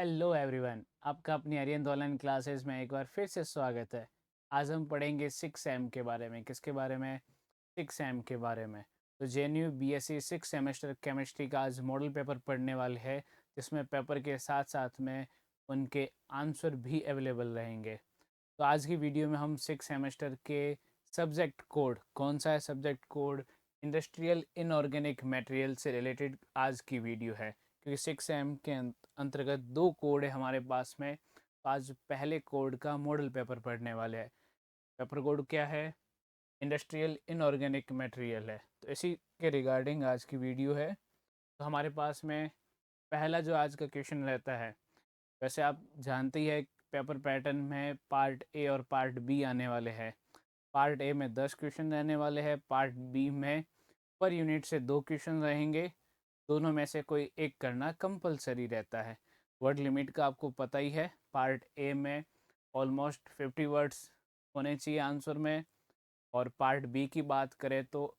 Hello everyone, आपका अपनी Aryan online classes में एक बार फिर से स्वागत है। आज हम पढ़ेंगे 6 एम के बारे में। किसके बारे में? 6 एम के बारे में। तो जेएनयू बीएससी 6 सेमेस्टर केमिस्ट्री का आज मॉडल पेपर पढ़ने वाले हैं, जिसमें पेपर के साथ साथ में उनके आंसर भी अवेलेबल रहेंगे। तो आज की वीडियो में हम 6 सेमेस्टर के सब्जेक्ट कोड, कौन सा है subject code, industrial inorganic material से रिलेटेड आज की वीडियो है। क्योंकि 6 एम के अंतर्गत दो कोड है हमारे पास में। तो आज पहले कोड का मॉडल पेपर पढ़ने वाले हैं। पेपर कोड क्या है? इंडस्ट्रियल इनऑर्गेनिक मटेरियल है। तो इसी के रिगार्डिंग आज की वीडियो है। तो हमारे पास में पहला जो आज का क्वेश्चन रहता है, वैसे आप जानते ही है पेपर पैटर्न में पार्ट ए और पार्ट बी आने वाले हैं। पार्ट ए में 10 क्वेश्चन रहने वाले हैं, पार्ट बी में पर यूनिट से 2 क्वेश्चन रहेंगे। दोनों में से कोई एक करना कंपलसरी रहता है। वर्ड लिमिट का आपको पता ही है। पार्ट ए में ऑलमोस्ट 50 वर्ड्स होने चाहिए आंसर में, और पार्ट बी की बात करें तो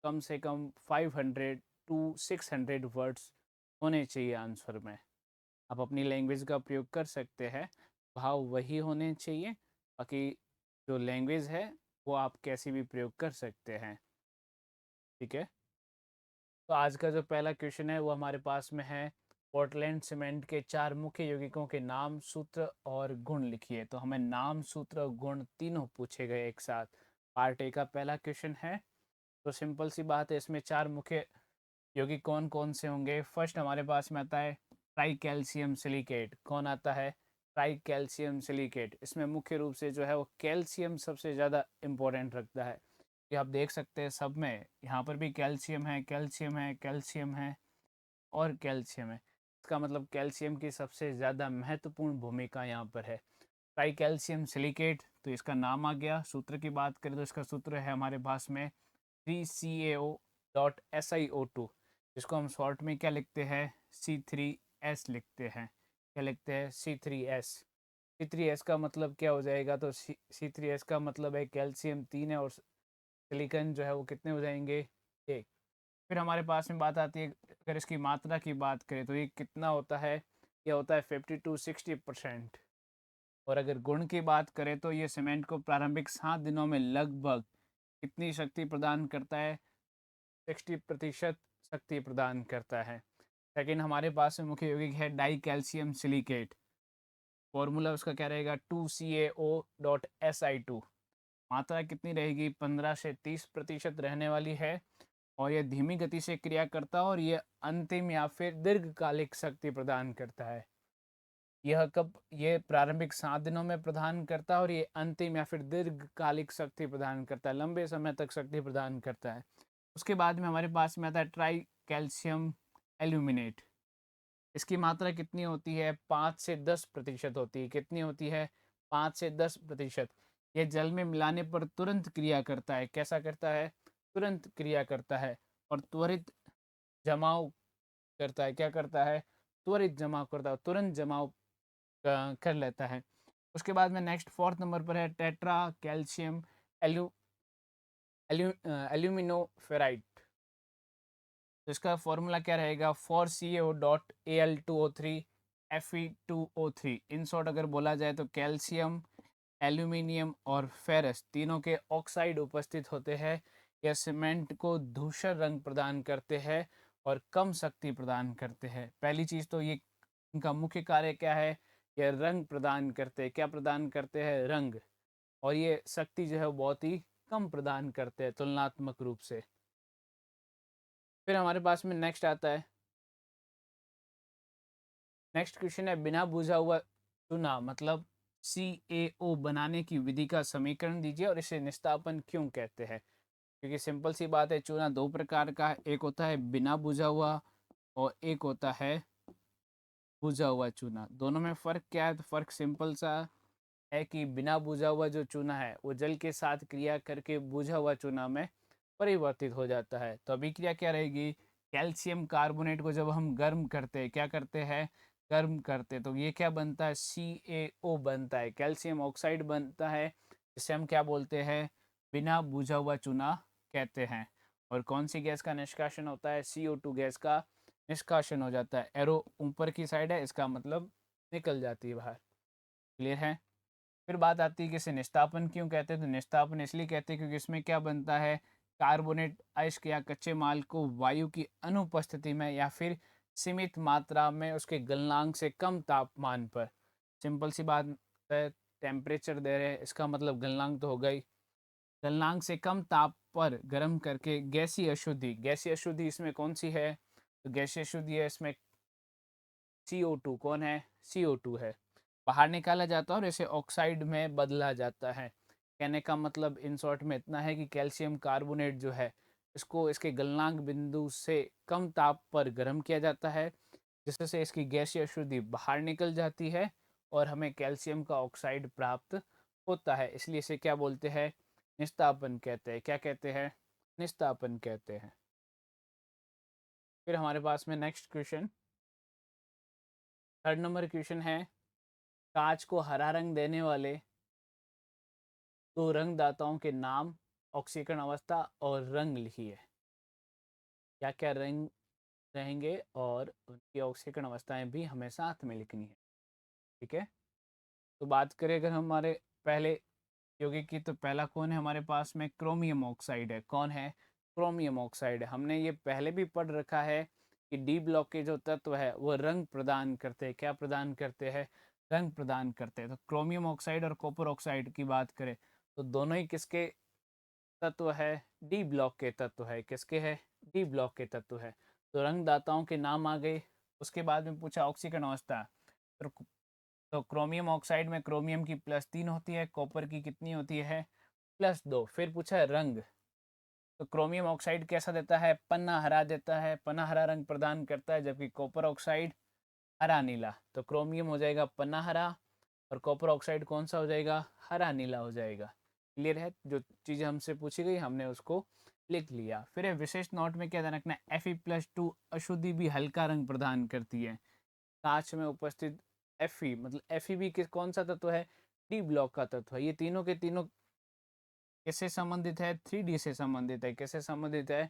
कम से कम 500 टू 600 वर्ड्स होने चाहिए आंसर में। आप अपनी लैंग्वेज का प्रयोग कर सकते हैं, भाव वही होने चाहिए। बाकी जो लैंग्वेज है वो आप कैसी भी प्रयोग कर सकते हैं। ठीक है। तो आज का जो पहला क्वेश्चन है वो हमारे पास में है, पोर्टलैंड सीमेंट के 4 मुख्य यौगिकों के नाम, सूत्र और गुण लिखिए। तो हमें नाम, सूत्र और गुण तीनों पूछे गए एक साथ। पार्ट ए का पहला क्वेश्चन है। तो सिंपल सी बात है, इसमें 4 मुख्य यौगिक कौन कौन से होंगे। फर्स्ट हमारे पास में आता है ट्राई कैल्शियम सिलिकेट। कौन आता है? Try calcium silicate. इसमें मुख्य रूप से जो है वो कैल्शियम सबसे ज़्यादा इम्पोर्टेंट रखता है। कि आप देख सकते हैं सब में, यहाँ पर भी कैल्शियम है, कैल्शियम है, कैल्शियम है और कैल्शियम है। इसका मतलब कैल्शियम की सबसे ज़्यादा महत्वपूर्ण भूमिका यहाँ पर है। ट्राई कैल्शियम सिलिकेट, तो इसका नाम आ गया। सूत्र की बात करें तो इसका सूत्र है हमारे पास में 3CaO.SiO2, जिसको हम शॉर्ट में क्या लिखते हैं? C3S लिखते हैं। क्या लिखते हैं? C3S। C3S का मतलब क्या हो जाएगा? तो C3S का मतलब है कैल्शियम 3 है और सिलिकॉन जो है वो कितने हो जाएंगे? 1। फिर हमारे पास में बात आती है, अगर इसकी मात्रा की बात करें तो ये कितना होता है? ये होता है 50 to 60%। और अगर गुण की बात करें तो ये सीमेंट को प्रारंभिक 7 दिनों में लगभग कितनी शक्ति प्रदान करता है? 60% शक्ति प्रदान करता है। सेकेंड हमारे पास में मुख्य यौगिक है डाई कैल्शियम सिलिकेट। फॉर्मूला उसका क्या रहेगा? 2CaO.Si2। मात्रा कितनी रहेगी? 15 से 30% रहने वाली है। और यह धीमी गति से क्रिया करता है और यह अंतिम या फिर दीर्घकालिक शक्ति प्रदान करता है। यह कब? ये प्रारंभिक 7 दिनों में प्रदान करता है और ये अंतिम या फिर दीर्घकालिक शक्ति प्रदान करता है, लंबे समय तक शक्ति प्रदान करता है। उसके बाद में हमारे पास में आता है ट्राई कैल्शियम एल्यूमिनेट। इसकी मात्रा कितनी होती है? 5 से 10% होती है। कितनी होती है? 5 से 10%। यह जल में मिलाने पर तुरंत क्रिया करता है। कैसा करता है? तुरंत क्रिया करता है और त्वरित जमाव करता है। क्या करता है? त्वरित जमाव करता है, तुरंत जमाव कर लेता है। उसके बाद में नेक्स्ट फोर्थ नंबर पर है टेट्रा कैल्शियम एल्यू एल्यूमिनोफेराइट। तो इसका फॉर्मूला क्या रहेगा? 4CaO.Al2O3 Fe2O3। इन शॉर्ट अगर बोला जाए तो कैल्शियम, एल्यूमिनियम और फेरस तीनों के ऑक्साइड उपस्थित होते हैं। यह सीमेंट को धूसर रंग प्रदान करते हैं और कम शक्ति प्रदान करते हैं। पहली चीज़ तो ये, इनका मुख्य कार्य क्या है? यह रंग प्रदान करते हैं। क्या प्रदान करते हैं? रंग। और ये शक्ति जो है वो बहुत ही कम प्रदान करते हैं तुलनात्मक रूप से। फिर हमारे पास में नेक्स्ट आता है, नेक्स्ट क्वेश्चन है बिना बुझा हुआ चूना मतलब CaO बनाने की विधि का समीकरण दीजिए और इसे निस्तापन क्यों कहते हैं। क्योंकि सिंपल सी बात है, चूना दो प्रकार का है। एक होता है बिना बुझा हुआ और एक होता है बुझा हुआ चूना। दोनों में फ़र्क क्या है? तो फ़र्क सिंपल सा है कि बिना बुझा हुआ जो चूना है वो जल के साथ क्रिया करके बुझा हुआ चूना में परिवर्तित हो जाता है। तो अभिक्रिया क्या रहेगी? कैल्शियम कार्बोनेट को जब हम गर्म करते हैं, क्या करते हैं? गर्म करते, तो ये क्या बनता है? CaO बनता है, कैल्शियम ऑक्साइड बनता है, जिसे हम क्या बोलते हैं? बिना बुझा हुआ चूना कहते हैं। और कौन सी गैस का निष्कासन होता है? CO2 गैस का निष्कासन हो जाता है। एरो ऊपर की साइड है, इसका मतलब निकल जाती है बाहर। क्लियर है। फिर बात आती है कि इसे निस्तापन क्यों कहते हैं। तो निस्तापन इसलिए कहते हैं क्योंकि इसमें क्या बनता है, कार्बोनेट अयस्क या कच्चे माल को वायु की अनुपस्थिति में या फिर सीमित मात्रा में उसके गलनांक से कम तापमान पर, सिंपल सी बात है, टेम्परेचर दे रहे हैं, इसका मतलब गलनांक तो हो गई, गलनांक से कम ताप पर गर्म करके गैसीय अशुद्धि, गैसीय अशुद्धि इसमें कौन सी है, तो गैसीय अशुद्धि है इसमें CO2, कौन है, CO2 है, बाहर निकाला जाता है और इसे ऑक्साइड में बदला जाता है। कहने का मतलब इन शॉर्ट में इतना है कि कैल्शियम कार्बोनेट जो है इसको इसके गलनांक बिंदु से कम ताप पर गर्म किया जाता है, जिससे इसकी गैसीय अशुद्धि बाहर निकल जाती है और हमें कैल्शियम का ऑक्साइड प्राप्त होता है। इसलिए इसे क्या बोलते हैं, निस्तापन कहते हैं। क्या कहते हैं, निस्तापन कहते हैं। फिर हमारे पास में next question, third number question है, कांच को हरा रंग देने वाले दो रंगदाताओं के नाम, ऑक्सीकरण अवस्था और रंग लिखिए। क्या क्या रंग रहेंगे और उनकी ऑक्सीकरण अवस्थाएं भी हमें साथ में लिखनी है। ठीक है। तो बात करें अगर हमारे पहले यौगिक की, तो पहला कौन है हमारे पास में, क्रोमियम ऑक्साइड है। कौन है, क्रोमियम ऑक्साइड है। हमने ये पहले भी पढ़ रखा है कि डी ब्लॉक के जो तत्व है वो रंग प्रदान करते हैं। क्या प्रदान करते हैं, रंग प्रदान करते हैं। तो क्रोमियम ऑक्साइड और कॉपर ऑक्साइड की बात करें तो दोनों ही किसके तत्व है, डी ब्लॉक के तत्व है। किसके है, डी ब्लॉक के तत्व है। तो रंगदाताओं के नाम आ गए। उसके बाद में पूछा ऑक्सीकरण अवस्था, तो क्रोमियम ऑक्साइड में क्रोमियम की +3 होती है, कॉपर की कितनी होती है, +2। फिर पूछा है रंग, तो क्रोमियम ऑक्साइड कैसा देता है, पन्ना हरा देता है, पन्ना हरा रंग प्रदान करता है, जबकि कॉपर ऑक्साइड हरा नीला। तो क्रोमियम हो जाएगा पन्ना हरा और कॉपर ऑक्साइड कौन सा हो जाएगा, हरा नीला हो जाएगा। क्लियर है। जो चीज़ें हमसे पूछी गई हमने उसको लिख लिया। फिर विशेष नोट में क्या ध्यान रखना है, Fe+2 अशुद्धि भी हल्का रंग प्रदान करती है। कांच में उपस्थित Fe मतलब Fe भी किस कौन सा तत्व है, डी ब्लॉक का तत्व है। ये तीनों के तीनों किससे संबंधित है, 3D से संबंधित है। किससे संबंधित है,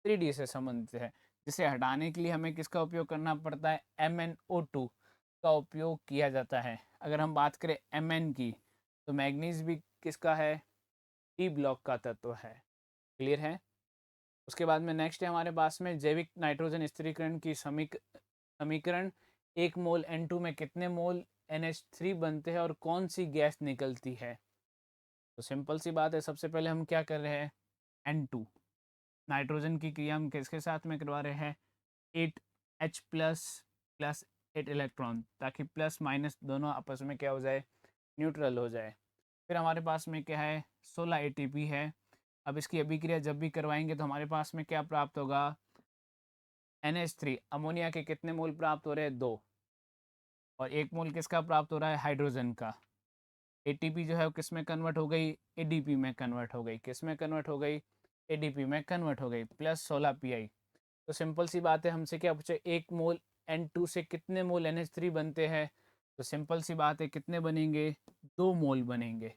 3D से संबंधित है। जिसे हटाने के लिए हमें किसका उपयोग करना पड़ता है, MnO2 का उपयोग किया जाता है। अगर हम बात करें Mn की, तो मैग्नीज भी किसका है, डी ब्लॉक का तत्व है। क्लियर है। उसके बाद में नेक्स्ट है हमारे पास में जैविक नाइट्रोजन स्थिरीकरण की समीकरण, 1 मोल N2 में कितने मोल NH3 बनते हैं और कौन सी गैस निकलती है। तो सिंपल सी बात है, सबसे पहले हम क्या कर रहे हैं, N2 नाइट्रोजन की क्रिया हम किसके साथ में करवा रहे हैं, 8H++8 इलेक्ट्रॉन, ताकि प्लस माइनस दोनों आपस में क्या हो जाए, न्यूट्रल हो जाए। फिर हमारे पास में क्या है, 16 ATP है। अब इसकी अभिक्रिया जब भी करवाएंगे तो हमारे पास में क्या प्राप्त होगा, NH3 अमोनिया के कितने मोल प्राप्त हो रहे हैं, 2, और 1 मोल किसका प्राप्त हो रहा है, हाइड्रोजन का। ATP जो है वो किस में कन्वर्ट हो गई, ADP में कन्वर्ट हो गई। किस में कन्वर्ट हो गई, ADP में कन्वर्ट हो गई, +16 Pi। तो सिंपल सी बात है, हमसे क्या पूछे, 1 मोल N2 से कितने मोल NH3 बनते हैं। तो सिंपल सी बात है, कितने बनेंगे, 2 मोल बनेंगे।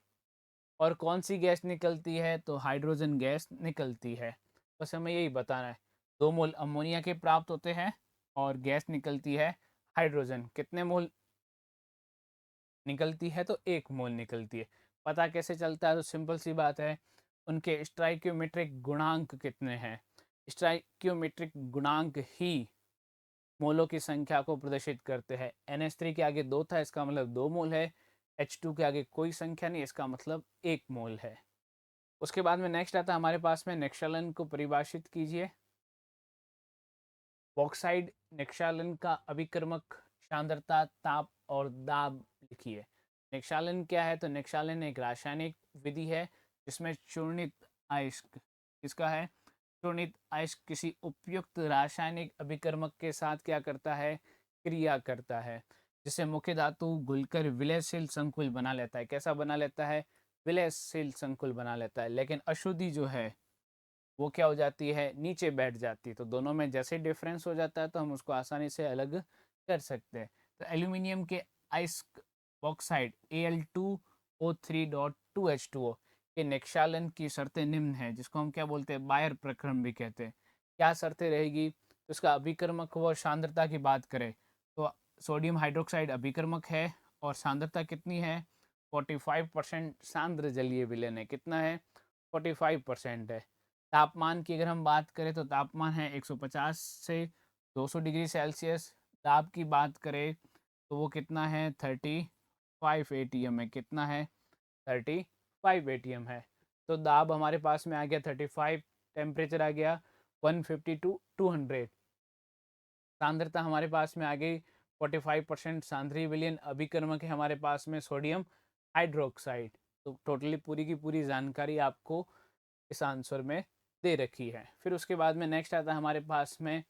और कौन सी गैस निकलती है, तो हाइड्रोजन गैस निकलती है। बस हमें यही बताना है, 2 मोल अमोनिया के प्राप्त होते हैं और गैस निकलती है हाइड्रोजन। कितने मोल निकलती है, तो 1 मोल निकलती है। पता कैसे चलता है, तो सिंपल सी बात है, उनके स्टाइक्योमेट्रिक गुणांक कितने हैं। स्टाइक्योमेट्रिक गुणांक ही मोलों की संख्या को प्रदर्शित करते हैं। NH3 के आगे 2 था, इसका मतलब 2 मोल है। H2 के आगे कोई संख्या नहीं, इसका मतलब 1 मोल है। उसके बाद में नेक्स्ट आता है हमारे पास में, नेक्सालन को परिभाषित कीजिए। बॉक्साइड नेक्सालन का अभिकर्मक सांद्रता, ताप और दाब लिखिए। नेक्सालन क्या है, तो नेक्सालन एक रासायनिक विधि है जिसमें चूर्णित अयस्क, किसका है, चूर्णित अयस्क किसी उपयुक्त रासायनिक अभिकर्मक के साथ क्या करता है, क्रिया करता है, जिसे मुख्य धातु घुलकर विलयशील संकुल बना लेता है। कैसा बना लेता है, विलयशील संकुल बना लेता है। लेकिन अशुद्धि जो है वो क्या हो जाती है, नीचे बैठ जाती है। तो दोनों में जैसे डिफरेंस हो जाता है तो हम उसको आसानी से अलग कर सकते हैं। तो एल्यूमिनियम के आइस ऑक्साइड Al2O3.2H2O के नेक्सालन की शर्तें निम्न है, जिसको हम क्या बोलते हैं, बायर प्रक्रम भी कहते हैं। क्या शर्तें रहेगी, तो इसका अभिकर्मक व सांद्रता की बात करें तो सोडियम हाइड्रोक्साइड अभिकर्मक है और सांद्रता कितनी है 45%। सांद्र जलीय विलयन है, कितना है 45% है। तापमान की अगर हम बात करें तो तापमान है 150 से 200 डिग्री सेल्सियस। दाब की बात करें तो वो कितना है 35 एटीएम है, कितना है 35 एटीएम है। तो दाब हमारे पास में आ गया 35, टेम्परेचर आ गया 150 टू 200। सांद्रता हमारे पास में आ गई 45%। सांद्रीय विलयन अभिकर्मक है हमारे पास में सोडियम हाइड्रोक्साइड। तो टोटली पूरी की पूरी जानकारी आपको इस आंसर में दे रखी है। फिर उसके बाद में नेक्स्ट आता है हमारे पास में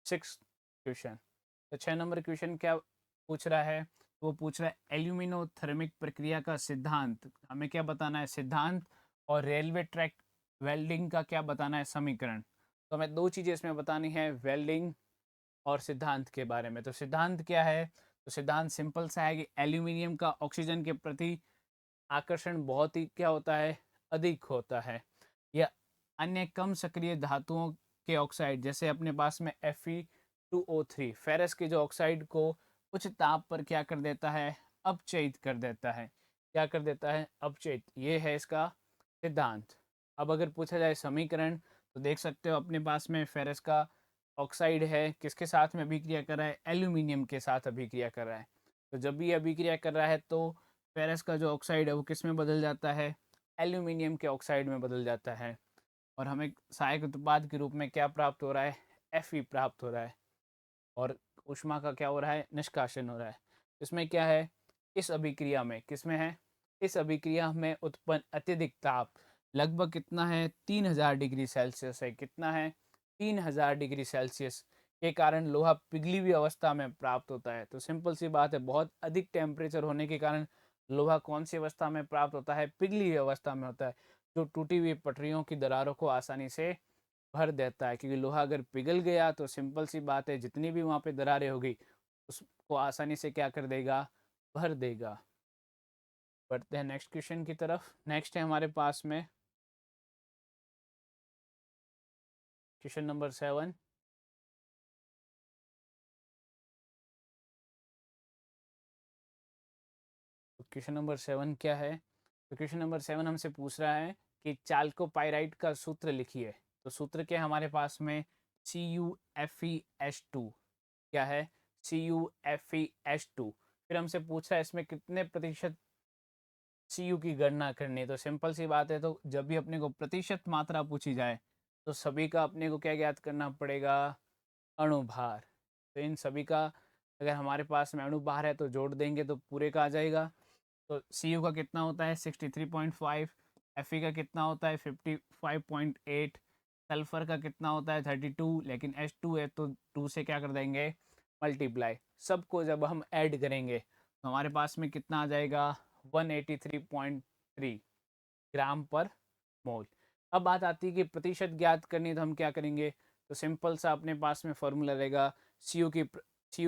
6 क्वेश्चन। तो 6 नंबर क्वेश्चन क्या पूछ रहा है, वो पूछ रहा है एल्यूमिनोथर्मिक प्रक्रिया का सिद्धांत। हमें क्या बताना है सिद्धांत, और रेलवे ट्रैक वेल्डिंग का क्या बताना है समीकरण। तो हमें दो चीज़ें इसमें बतानी है, वेल्डिंग और सिद्धांत के बारे में। तो सिद्धांत क्या है, तो सिद्धांत सिंपल सा है कि एल्यूमिनियम का ऑक्सीजन के प्रति आकर्षण बहुत ही क्या होता है अधिक होता है, या अन्य कम सक्रिय धातुओं के ऑक्साइड जैसे अपने पास में Fe2O3 फेरस के जो ऑक्साइड को उच्च ताप पर क्या कर देता है अपचयित कर देता है, क्या कर देता है अपचयित। ये है इसका सिद्धांत। अब अगर पूछा जाए समीकरण तो देख सकते हो अपने पास में फेरस का ऑक्साइड है, किसके साथ में अभिक्रिया कर रहा है एल्यूमिनियम के साथ अभिक्रिया कर रहा है। तो जब भी अभिक्रिया कर रहा है तो फेरस का जो ऑक्साइड है वो किस में बदल जाता है एल्यूमिनियम के ऑक्साइड में बदल जाता है, और हमें सहायक उत्पाद के रूप में क्या प्राप्त हो रहा है Fe प्राप्त हो रहा है, और ऊष्मा का क्या हो रहा है निष्कासन हो रहा है। इसमें क्या है इस अभिक्रिया में किसमें है इस अभिक्रिया में उत्पन्न अत्यधिक ताप लगभग कितना है 3000 डिग्री सेल्सियस है, कितना है 3000 डिग्री सेल्सियस के कारण लोहा पिघली हुई अवस्था में प्राप्त होता है। तो सिंपल सी बात है, बहुत अधिक टेम्परेचर होने के कारण लोहा कौन सी अवस्था में प्राप्त होता है पिघली हुई अवस्था में होता है, जो टूटी हुई पटरियों की दरारों को आसानी से भर देता है। क्योंकि लोहा अगर पिघल गया तो सिंपल सी बात है जितनी भी वहाँ पे दरारें होगी उसको आसानी से क्या कर देगा भर देगा। बढ़ते हैं नेक्स्ट क्वेश्चन की तरफ। नेक्स्ट है हमारे पास में क्वेश्चन नंबर 7। तो क्वेश्चन नंबर 7 क्या है, तो क्वेश्चन नंबर 7 हमसे पूछ रहा है कि चाल्कोपाइराइट का सूत्र लिखिए। तो सूत्र क्या है हमारे पास में CuFeS2, क्या है CuFeS2। फिर हमसे पूछा है इसमें कितने प्रतिशत Cu की गणना करनी है। तो सिंपल सी बात है, तो जब भी अपने को प्रतिशत मात्रा पूछी जाए तो सभी का अपने को क्या ज्ञात करना पड़ेगा अणुभार। तो इन सभी का अगर हमारे पास में अणुभार है तो जोड़ देंगे तो पूरे का आ जाएगा। तो Cu का कितना होता है 63.5, Fe का कितना होता है 55.8, सल्फर का कितना होता है 32, लेकिन H2 है तो 2 से क्या कर देंगे मल्टीप्लाई। सबको जब हम ऐड करेंगे तो हमारे पास में कितना आ जाएगा 183.3 ग्राम पर मोल। अब बात आती है कि प्रतिशत ज्ञात करनी है तो हम क्या करेंगे, तो सिंपल सा अपने पास में फॉर्मूला रहेगा Cu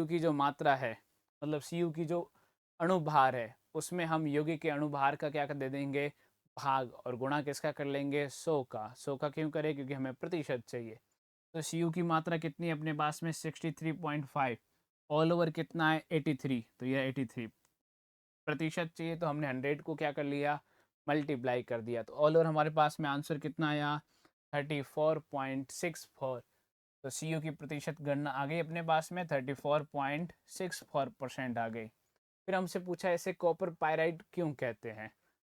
की जो मात्रा है मतलब Cu की जो अणुभार है उसमें हम यौगिक के अणुभार का क्या कर दे देंगे भाग, और गुणा किसका कर लेंगे 100 का। 100 का क्यों करें क्योंकि हमें प्रतिशत चाहिए। तो Cu की मात्रा कितनी है अपने पास में 63.5, ऑल ओवर कितना है 83, तो यह 83 प्रतिशत चाहिए तो हमने 100 को क्या कर लिया मल्टीप्लाई कर दिया। तो ऑल ओवर हमारे पास में आंसर कितना आया 34.64। तो Cu की प्रतिशत गणना आ गई अपने पास में 34.64% आ गई। फिर हमसे पूछा ऐसे कॉपर पायराइट क्यों कहते हैं।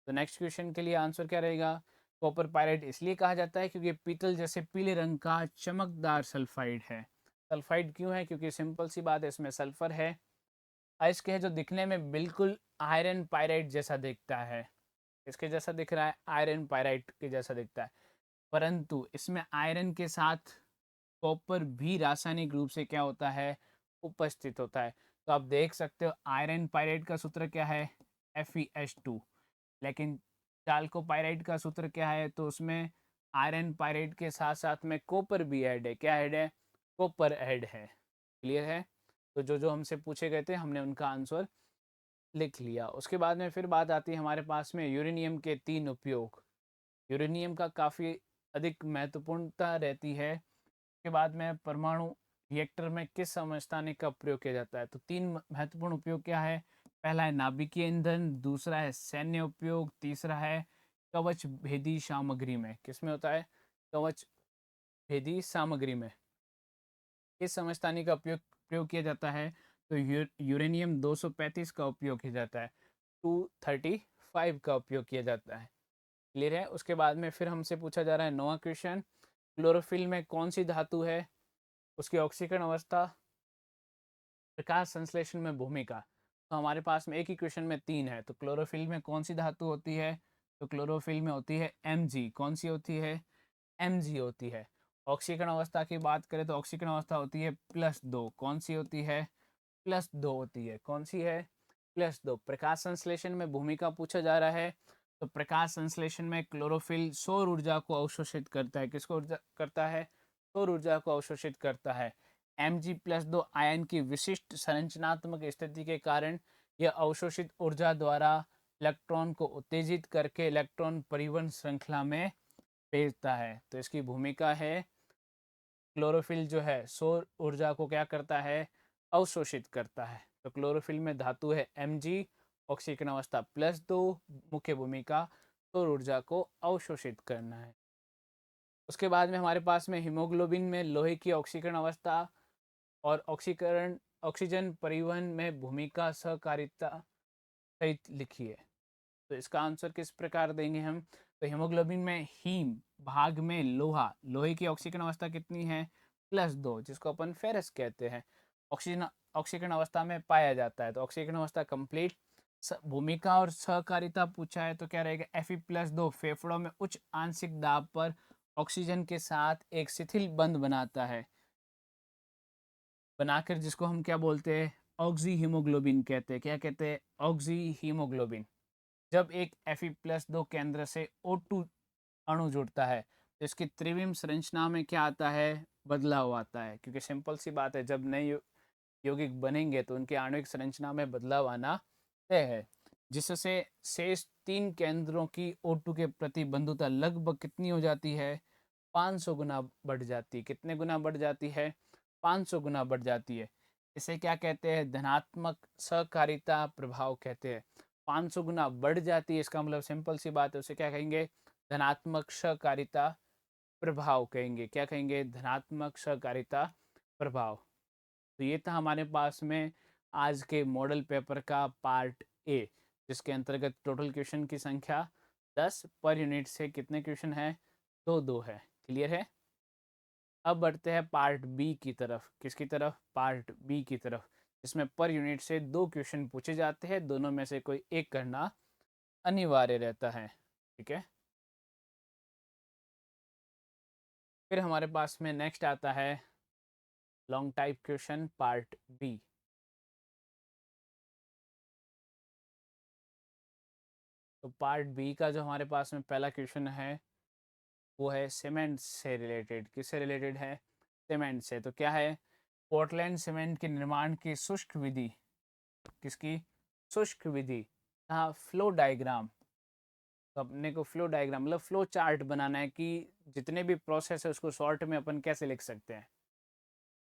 तो नेक्स्ट क्वेश्चन के लिए आंसर क्या रहेगा, कॉपर पायराइट इसलिए कहा जाता है क्योंकि पीतल जैसे पीले रंग का चमकदार सल्फाइड है। सल्फाइड क्यों है क्योंकि सिंपल सी बात है इसमें सल्फर है, अयस्क है जो दिखने में बिल्कुल आयरन पायराइट जैसा दिखता है। इसके जैसा दिख रहा है आयरन पायराइट के जैसा दिखता है, परंतु इसमें आयरन के साथ कॉपर भी रासायनिक रूप से क्या होता है उपस्थित होता है। तो आप देख सकते हो आयरन पायराइट का सूत्र क्या है FeS2, लेकिन चाल्कोपाइराइट का सूत्र क्या है, तो उसमें आयरन पायराइट के साथ साथ में कॉपर भी ऐड है। क्या ऐड है कॉपर ऐड है। क्लियर है। तो जो जो हमसे पूछे गए थे हमने उनका आंसर लिख लिया। उसके बाद में फिर बात आती है हमारे पास में यूरेनियम के 3 उपयोग। यूरेनियम का काफ़ी अधिक महत्वपूर्णता रहती है। उसके बाद में परमाणु रिएक्टर में किस समस्थानिक का प्रयोग किया जाता है? तो 3 महत्वपूर्ण उपयोग क्या है? पहला है नाभिकीय ईंधन, दूसरा है सैन्य उपयोग, तीसरा है कवच भेदी सामग्री में। किसमें होता है? कवच भेदी सामग्री में। किस समस्थानिक का प्रयोग किया जाता है? तो यूरेनियम 235 का उपयोग किया जाता है, 235 का उपयोग किया जाता है। क्लियर है? उसके बाद में फिर हमसे पूछा जा रहा है 9वां क्वेश्चन, क्लोरोफिल में कौन सी धातु है, उसकी ऑक्सीकरण अवस्था, प्रकाश संश्लेषण में भूमिका। तो हमारे पास में एक ही क्वेश्चन में 3 है। तो क्लोरोफिल में कौन सी धातु होती है? तो क्लोरोफिल में होती है Mg। कौन सी होती है? Mg होती है। ऑक्सीकरण अवस्था की बात करें तो ऑक्सीकरण अवस्था होती है +2। कौन सी होती है? +2 होती है। कौन सी है? +2। प्रकाश संश्लेषण में भूमिका पूछा जा रहा है, तो प्रकाश संश्लेषण में क्लोरोफिल सौर ऊर्जा को अवशोषित करता है। किसको करता है? सौर ऊर्जा को अवशोषित करता है। Mg+2 आयन की विशिष्ट संरचनात्मक स्थिति के कारण यह अवशोषित ऊर्जा द्वारा इलेक्ट्रॉन को उत्तेजित करके इलेक्ट्रॉन परिवहन श्रृंखला में भेजता है। तो इसकी भूमिका है, क्लोरोफिल जो है सौर ऊर्जा को क्या करता है? अवशोषित करता है। तो क्लोरोफिल में धातु है Mg, ऑक्सीकरण अवस्था +2, मुख्य भूमिका सौर ऊर्जा को अवशोषित करना है। उसके बाद में हमारे पास में हीमोग्लोबिन में लोहे की ऑक्सीकरण अवस्था और ऑक्सीजन परिवहन में भूमिका सहकारिता सहित लिखिए। तो इसका आंसर किस प्रकार देंगे हम? तो हीमोग्लोबिन में हीम भाग में लोहा, लोहे की ऑक्सीकरण अवस्था कितनी है? +2, जिसको अपन फेरस कहते हैं, ऑक्सीजन ऑक्सीकरण अवस्था में पाया जाता है। तो ऑक्सीकरण अवस्था कंप्लीट। भूमिका और सहकारिता पूछा है तो क्या रहेगा? Fe+2 फेफड़ों में उच्च आंशिक दाब पर ऑक्सीजन के साथ एक शिथिल बंध बनाता है, बनाकर जिसको हम क्या बोलते हैं? ऑक्सी हीमोग्लोबिन कहते हैं। क्या कहते हैं? Oxy haemoglobin. जब एक Fe+2 केंद्र से O2 अणु जुड़ता है तो इसकी त्रिविम संरचना में क्या आता है? बदलाव आता है, क्योंकि सिंपल सी बात है, जब नए यौगिक बनेंगे तो उनकी आणविक संरचना में बदलाव आना तय है, जिससे शेष 3 केंद्रों की O2 के प्रति बंधुता लगभग कितनी हो जाती है? 500 गुना बढ़ जाती है। कितने गुना बढ़ जाती है? 500 गुना बढ़ जाती है। इसे क्या कहते हैं? धनात्मक सहकारिता प्रभाव कहते हैं। 500 गुना बढ़ जाती है, इसका मतलब सिंपल सी बात है, उसे क्या कहेंगे? धनात्मक सहकारिता प्रभाव कहेंगे। क्या कहेंगे? धनात्मक सहकारिता प्रभाव। तो ये था हमारे पास में आज के मॉडल पेपर का पार्ट ए, जिसके अंतर्गत टोटल क्वेश्चन की संख्या 10 पर यूनिट से कितने क्वेश्चन है? 2 है। क्लियर है? अब बढ़ते हैं पार्ट बी की तरफ। किसकी तरफ? पार्ट बी की तरफ, जिसमें पर यूनिट से 2 क्वेश्चन पूछे जाते हैं, दोनों में से कोई एक करना अनिवार्य रहता है। ठीक है? फिर हमारे पास में नेक्स्ट आता है long type question part B. तो पार्ट बी का जो हमारे पास में पहला क्वेश्चन है वो है सीमेंट से रिलेटेड। किससे रिलेटेड है? सीमेंट से। तो क्या है? पोर्टलैंड सीमेंट के निर्माण की शुष्क विधि। किसकी? शुष्क विधि। हाँ, फ्लो डायग्राम। तो अपने को फ्लो डायग्राम मतलब फ्लो चार्ट बनाना है कि जितने भी प्रोसेस है उसको शॉर्ट में अपन कैसे लिख सकते हैं।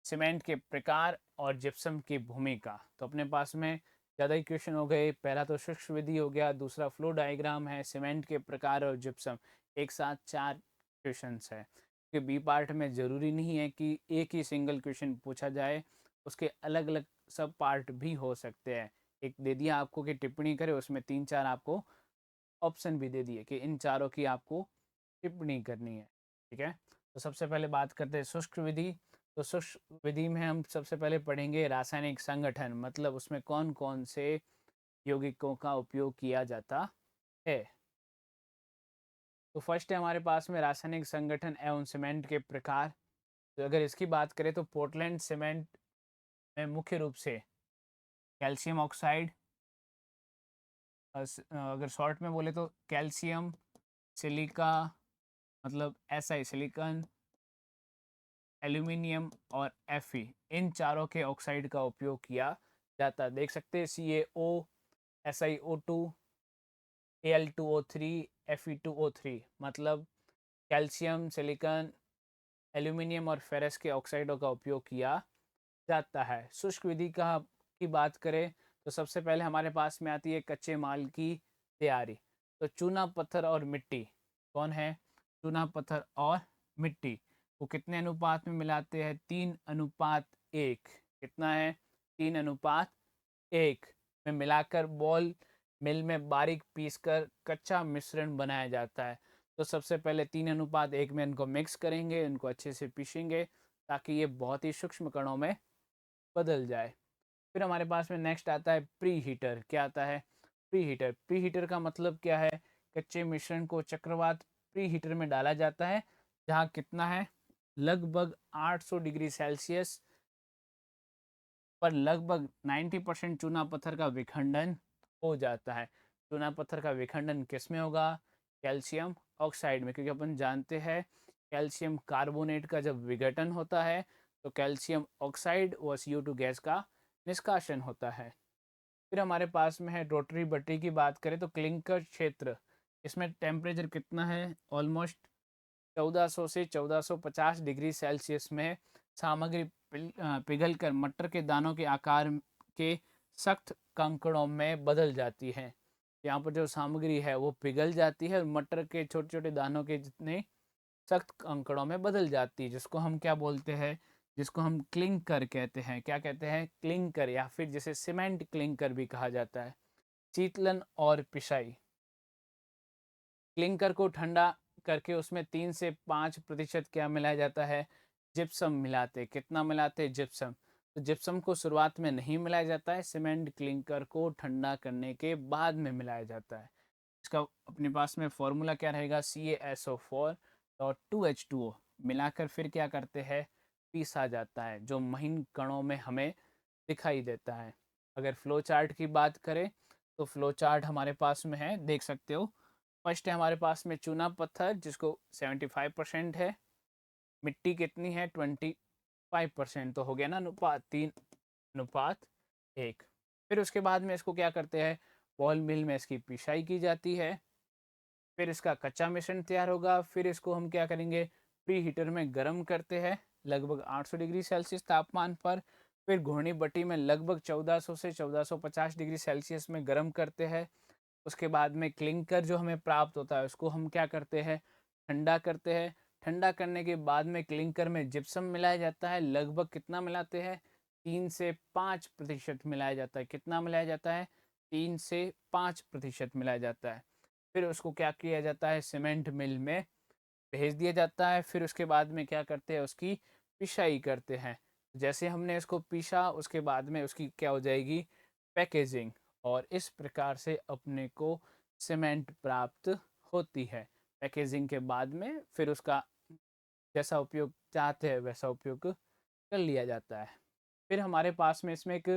सीमेंट के प्रकार और जिप्सम की भूमिका। तो अपने पास में ज़्यादा ही क्वेश्चन हो गए। पहला तो शुष्क विधि हो गया, दूसरा फ्लो डायग्राम है, सीमेंट के प्रकार और जिप्सम, एक साथ 4 क्वेश्चन है। क्योंकि बी पार्ट में ज़रूरी नहीं है कि एक ही सिंगल क्वेश्चन पूछा जाए, उसके अलग अलग सब पार्ट भी हो सकते हैं। एक दे दिया आपको कि टिप्पणी करे, उसमें 3-4 आपको ऑप्शन भी दे दिए कि इन चारों की आपको टिप्पणी करनी है। ठीक है? तो सबसे पहले बात करते हैं शुष्क विधि। तो शुष्क विधि में हम सबसे पहले पढ़ेंगे रासायनिक संगठन, मतलब उसमें कौन कौन से यौगिकों का उपयोग किया जाता है। तो फर्स्ट है हमारे पास में रासायनिक संगठन एवं सीमेंट के प्रकार। तो अगर इसकी बात करें तो पोर्टलैंड सीमेंट में मुख्य रूप से कैल्शियम ऑक्साइड, अगर शॉर्ट में बोले तो कैल्शियम, सिलिका मतलब SI सिलिकॉन, एल्यूमिनियम और Fe, इन चारों के ऑक्साइड का उपयोग किया जाता है। देख सकते हैं CaO, SiO2, Al2O3, Fe2O3, मतलब कैल्शियम, सिलिकॉन, एल्यूमिनियम और फेरस के ऑक्साइडों का उपयोग किया जाता है। शुष्क विधि का की बात करें तो सबसे पहले हमारे पास में आती है कच्चे माल की तैयारी। तो चूना पत्थर और मिट्टी कौन है? चूना पत्थर और मिट्टी वो कितने अनुपात में मिलाते हैं? 3:1। कितना है? 3:1 में मिलाकर बॉल मिल में बारीक पीस कर कच्चा मिश्रण बनाया जाता है। तो सबसे पहले 3:1 में इनको मिक्स करेंगे, इनको अच्छे से पीसेंगे ताकि ये बहुत ही सूक्ष्म कणों में बदल जाए। फिर हमारे पास में नेक्स्ट आता है प्री हीटर। क्या आता है? Pre heater. प्री हीटर का मतलब क्या है? कच्चे मिश्रण को चक्रवात प्री हीटर में डाला जाता है, जहाँ कितना है? लगभग 800 डिग्री सेल्सियस पर लगभग 90% चूना पत्थर का विखंडन हो जाता है। चूना पत्थर का विखंडन किस में होगा? कैल्शियम ऑक्साइड में, क्योंकि अपन जानते हैं कैल्शियम कार्बोनेट का जब विघटन होता है तो कैल्शियम ऑक्साइड व CO2 गैस का निष्कासन होता है। फिर हमारे पास में है रोटरी भट्टी की बात करें तो क्लिंकर क्षेत्र, इसमें टेम्परेचर कितना है? ऑलमोस्ट 1400 से 1450 डिग्री सेल्सियस में सामग्री पिघल कर मटर के दानों के आकार के सख्त कंकड़ों में बदल जाती है। यहाँ पर जो सामग्री है वो पिघल जाती है और मटर के छोटे छोटे दानों के जितने सख्त कंकड़ों में बदल जाती है, जिसको हम क्या बोलते हैं? जिसको हम क्लिंकर कहते हैं। क्या कहते हैं? क्लिंकर, या फिर जिसे सीमेंट क्लिंकर भी कहा जाता है। शीतलन और पिसाई। क्लिंकर को ठंडा करके उसमें 3 से 5% क्या मिलाया जाता है? जिप्सम मिलाते। कितना मिलाते? जिप्सम। तो जिप्सम को शुरुआत में नहीं मिलाया जाता है, सीमेंट क्लिंकर को ठंडा करने के बाद में मिलाया जाता है। इसका अपने पास में फॉर्मूला क्या रहेगा? CaSO4.2H2O मिलाकर फिर क्या करते हैं? पीसा जाता है, जो महीन कणों में हमें दिखाई देता है। अगर फ्लो चार्ट की बात करें तो फ्लो चार्ट हमारे पास में है, देख सकते हो। फर्स्ट है हमारे पास में चूना पत्थर जिसको 75% है, मिट्टी कितनी है? 25%। तो हो गया ना अनुपात 3:1। फिर उसके बाद में इसको क्या करते हैं? बॉल मिल में इसकी पिसाई की जाती है, फिर इसका कच्चा मिश्रण तैयार होगा। फिर इसको हम क्या करेंगे? प्री हीटर में गर्म करते हैं लगभग 800 डिग्री सेल्सियस तापमान पर। फिर घूर्णी भट्टी में लगभग 1400 से 1450 डिग्री सेल्सियस में गर्म करते हैं। उसके बाद में क्लिंकर जो हमें प्राप्त होता है उसको हम क्या करते हैं? ठंडा करते हैं। ठंडा करने के बाद में क्लिंकर में जिप्सम मिलाया जाता है। लगभग कितना मिलाते हैं? 3 से 5% मिलाया जाता है। कितना मिलाया जाता है? 3 से 5% मिलाया जाता है। फिर उसको क्या किया जाता है? सीमेंट मिल में भेज दिया जाता है। फिर उसके बाद में क्या करते हैं? उसकी पिसाई करते हैं। जैसे हमने इसको पीसा उसके बाद में उसकी क्या हो जाएगी? पैकेजिंग। और इस प्रकार से अपने को सीमेंट प्राप्त होती है। पैकेजिंग के बाद में फिर उसका जैसा उपयोग चाहते हैं वैसा उपयोग कर लिया जाता है। फिर हमारे पास में इसमें एक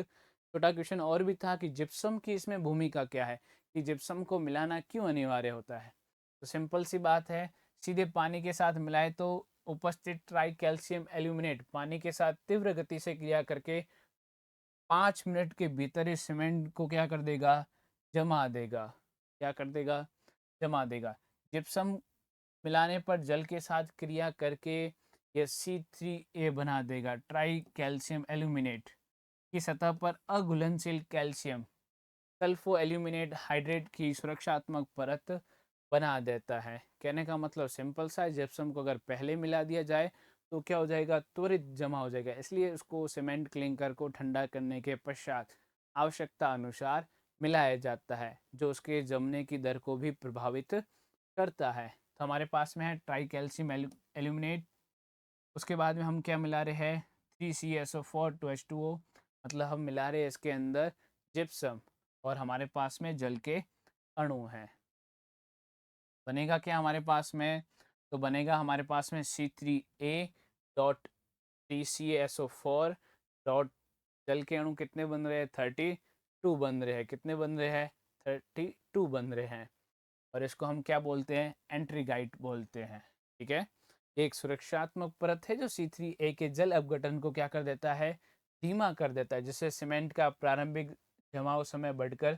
छोटा क्वेश्चन और भी था कि जिप्सम की इसमें भूमिका क्या है, कि जिप्सम को मिलाना क्यों अनिवार्य होता है? तो सिंपल सी बात है, सीधे पानी के साथ मिलाए तो उपस्थित ट्राई कैल्शियम एल्यूमिनेट पानी के साथ तीव्र गति से क्रिया करके 5 मिनट के भीतर ही सीमेंट को क्या कर देगा? जमा देगा। क्या कर देगा? जमा देगा। जिप्सम मिलाने पर जल के साथ क्रिया करके यह C3A बना देगा, ट्राई कैल्शियम एल्यूमिनेट की सतह पर अघुलनशील कैल्शियम सल्फो एल्यूमिनेट हाइड्रेट की सुरक्षात्मक परत बना देता है। कहने का मतलब सिंपल सा है, जिप्सम को अगर पहले मिला दिया जाए तो क्या हो जाएगा? त्वरित जमा हो जाएगा। इसलिए उसको सीमेंट क्लिंकर को ठंडा करने के पश्चात आवश्यकता अनुसार मिलाया जाता है, जो उसके जमने की दर को भी प्रभावित करता है। तो हमारे पास में है ट्राई कैल्शियम एल्यूमिनेट। उसके बाद में हम क्या मिला रहे हैं? 3CaSO4 2H2O, मतलब हम मिला रहे हैं इसके अंदर जिप्सम और हमारे पास में जल के अणु हैं। बनेगा क्या हमारे पास में? तो बनेगा हमारे पास में C3A.3CaSO4 डॉट जल के अणु कितने बन रहे हैं? 32 बन रहे हैं। कितने बन रहे हैं? 32 बन रहे हैं। और इसको हम क्या बोलते हैं? एंट्रीगाइट बोलते हैं। ठीक है, एक सुरक्षात्मक परत है जो C3A के जल अपघटन को क्या कर देता है? धीमा कर देता है, जिससे सीमेंट का प्रारंभिक जमाव समय बढ़कर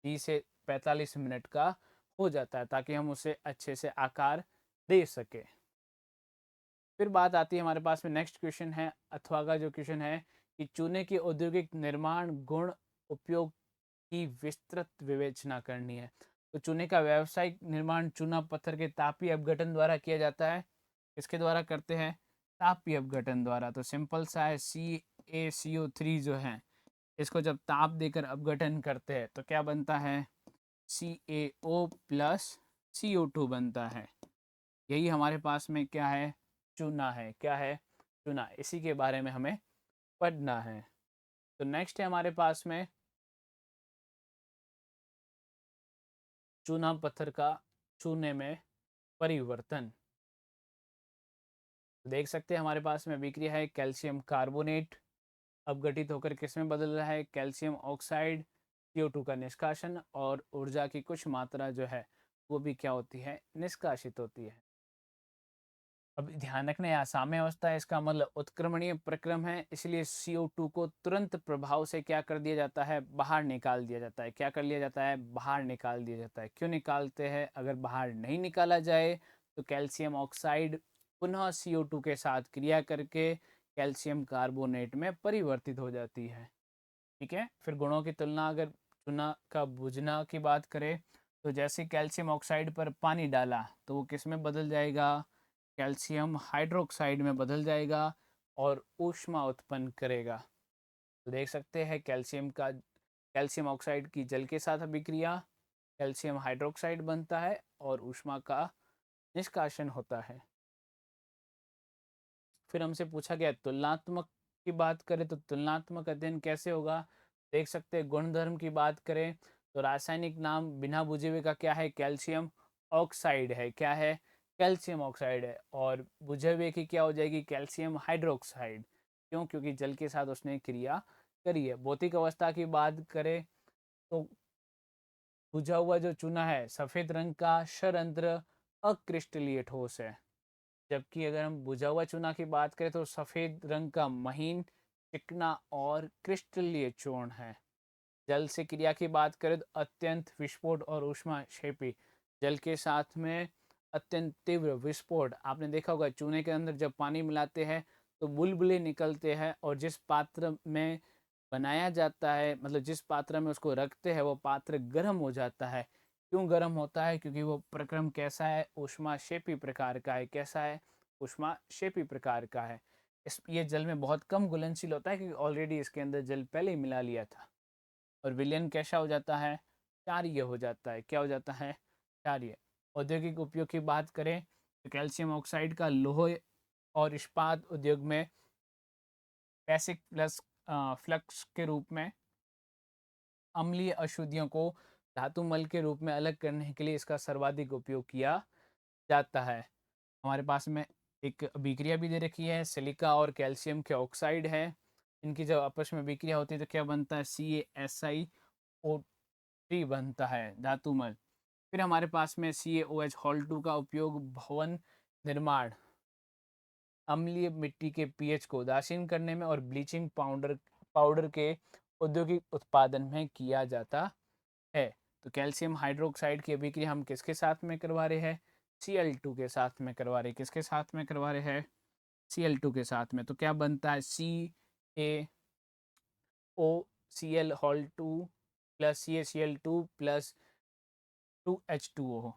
30 से 45 मिनट का हो जाता है, ताकि हम उसे अच्छे से आकार दे सके। फिर बात आती है हमारे पास में नेक्स्ट क्वेश्चन है, अथवा का जो क्वेश्चन है कि चूने की औद्योगिक निर्माण गुण उपयोग की विस्तृत विवेचना करनी है। तो चूने का व्यावसायिक निर्माण चूना पत्थर के तापीय अपघटन द्वारा किया जाता है। किसके द्वारा करते हैं? तापीय अपघटन द्वारा। तो सिंपल सा है, CaCO3 जो है इसको जब ताप देकर अपघटन करते हैं तो क्या बनता है? CaO प्लस CO2 बनता है। यही हमारे पास में क्या है? चूना है। क्या है? चूना। इसी के बारे में हमें पढ़ना है। तो नेक्स्ट है हमारे पास में चूना पत्थर का चूने में परिवर्तन। देख सकते हैं हमारे पास में अभिक्रिया है कैल्शियम कार्बोनेट अपघटित होकर किस में बदल रहा है? Calcium oxide. CO2 का निष्कासन और ऊर्जा की कुछ मात्रा जो है वो भी क्या होती है? निष्कासित होती है। अब ध्यान रखना है, साम्य अवस्था है, इसका मतलब उत्क्रमणीय प्रक्रम है, इसलिए CO2 को तुरंत प्रभाव से क्या कर दिया जाता है? बाहर निकाल दिया जाता है। क्या कर लिया जाता है? बाहर निकाल दिया जाता है। क्यों निकालते हैं? अगर बाहर नहीं निकाला जाए तो कैल्शियम ऑक्साइड पुनः CO2 के साथ क्रिया करके कैल्शियम कार्बोनेट में परिवर्तित हो जाती है। ठीक है। फिर गुणों की तुलना, अगर चूना का बुझना की बात करें तो जैसे कैल्शियम ऑक्साइड पर पानी डाला तो वो किस में बदल जाएगा? कैल्शियम हाइड्रोक्साइड में बदल जाएगा और ऊष्मा उत्पन्न करेगा। तो देख सकते हैं कैल्शियम ऑक्साइड की जल के साथ अभिक्रिया, कैल्शियम हाइड्रोक्साइड बनता है और ऊष्मा का निष्कासन होता है। फिर हमसे पूछा गया तुलनात्मक की बात करें तो तुलनात्मक अध्ययन कैसे होगा? देख सकते हैं गुणधर्म की बात करें तो रासायनिक नाम बिना बुझे हुए का क्या है? कैल्शियम ऑक्साइड है। क्या है? कैल्शियम ऑक्साइड है। और बुझे हुए की क्या हो जाएगी? Calcium hydroxide. क्यों? क्योंकि जल के साथ उसने क्रिया करी है। भौतिक अवस्था की बात करें तो बुझा हुआ जो चूना है सफेद रंग का षरंध्र अक्रिस्टलीय ठोस है, जबकि अगर हम बुझा हुआ चूना की बात करें तो सफेद रंग का महीन, चिकना और क्रिस्टलीय चूर्ण है। जल से क्रिया की बात करें तो अत्यंत विस्फोट और ऊष्मा क्षेपी। जल के साथ में अत्यंत तीव्र विस्फोट। आपने देखा होगा चूने के अंदर जब पानी मिलाते हैं तो बुलबुले निकलते हैं, और जिस पात्र में बनाया जाता है, मतलब जिस पात्र में उसको रखते हैं, वो पात्र गर्म हो जाता है। क्यों गर्म होता है? क्योंकि वो प्रक्रम कैसा है? ऊष्माक्षेपी प्रकार का है। कैसा है? ऊष्माक्षेपी प्रकार का है। ये जल में बहुत कम घुलनशील होता है क्योंकि ऑलरेडी इसके अंदर जल पहले ही मिला लिया था। और विलयन कैसा हो जाता है? क्षारीय हो जाता है। क्या हो जाता है? क्षारीय। औद्योगिक उपयोग की बात करें तो कैल्शियम ऑक्साइड का लोह और इस्पात उद्योग में बेसिक प्लस फ्लक्स के रूप में अम्लीय अशुद्धियों को धातु मल के रूप में अलग करने के लिए इसका सर्वाधिक उपयोग किया जाता है। हमारे पास में एक अभिक्रिया भी दे रखी है, सिलिका और कैल्शियम के ऑक्साइड है। इनकी जब आपस में अभिक्रिया होती है तो क्या बनता है? CaSiO3 बनता है, धातुमल। फिर हमारे पास में CaOH हॉल 2 का उपयोग भवन निर्माण, अम्लीय मिट्टी के पीएच को उदासीन करने में और ब्लीचिंग पाउडर के औद्योगिक उत्पादन में किया जाता है। तो कैल्शियम हाइड्रोक्साइड की अभिक्रिया हम किसके साथ में करवा रहे हैं? Cl2 के साथ में करवा रहे हैं। किसके साथ में करवा रहे हैं? Cl2 के साथ में। तो क्या बनता है? CaOCl hall 2 plus CaCl2 plus 2H2O।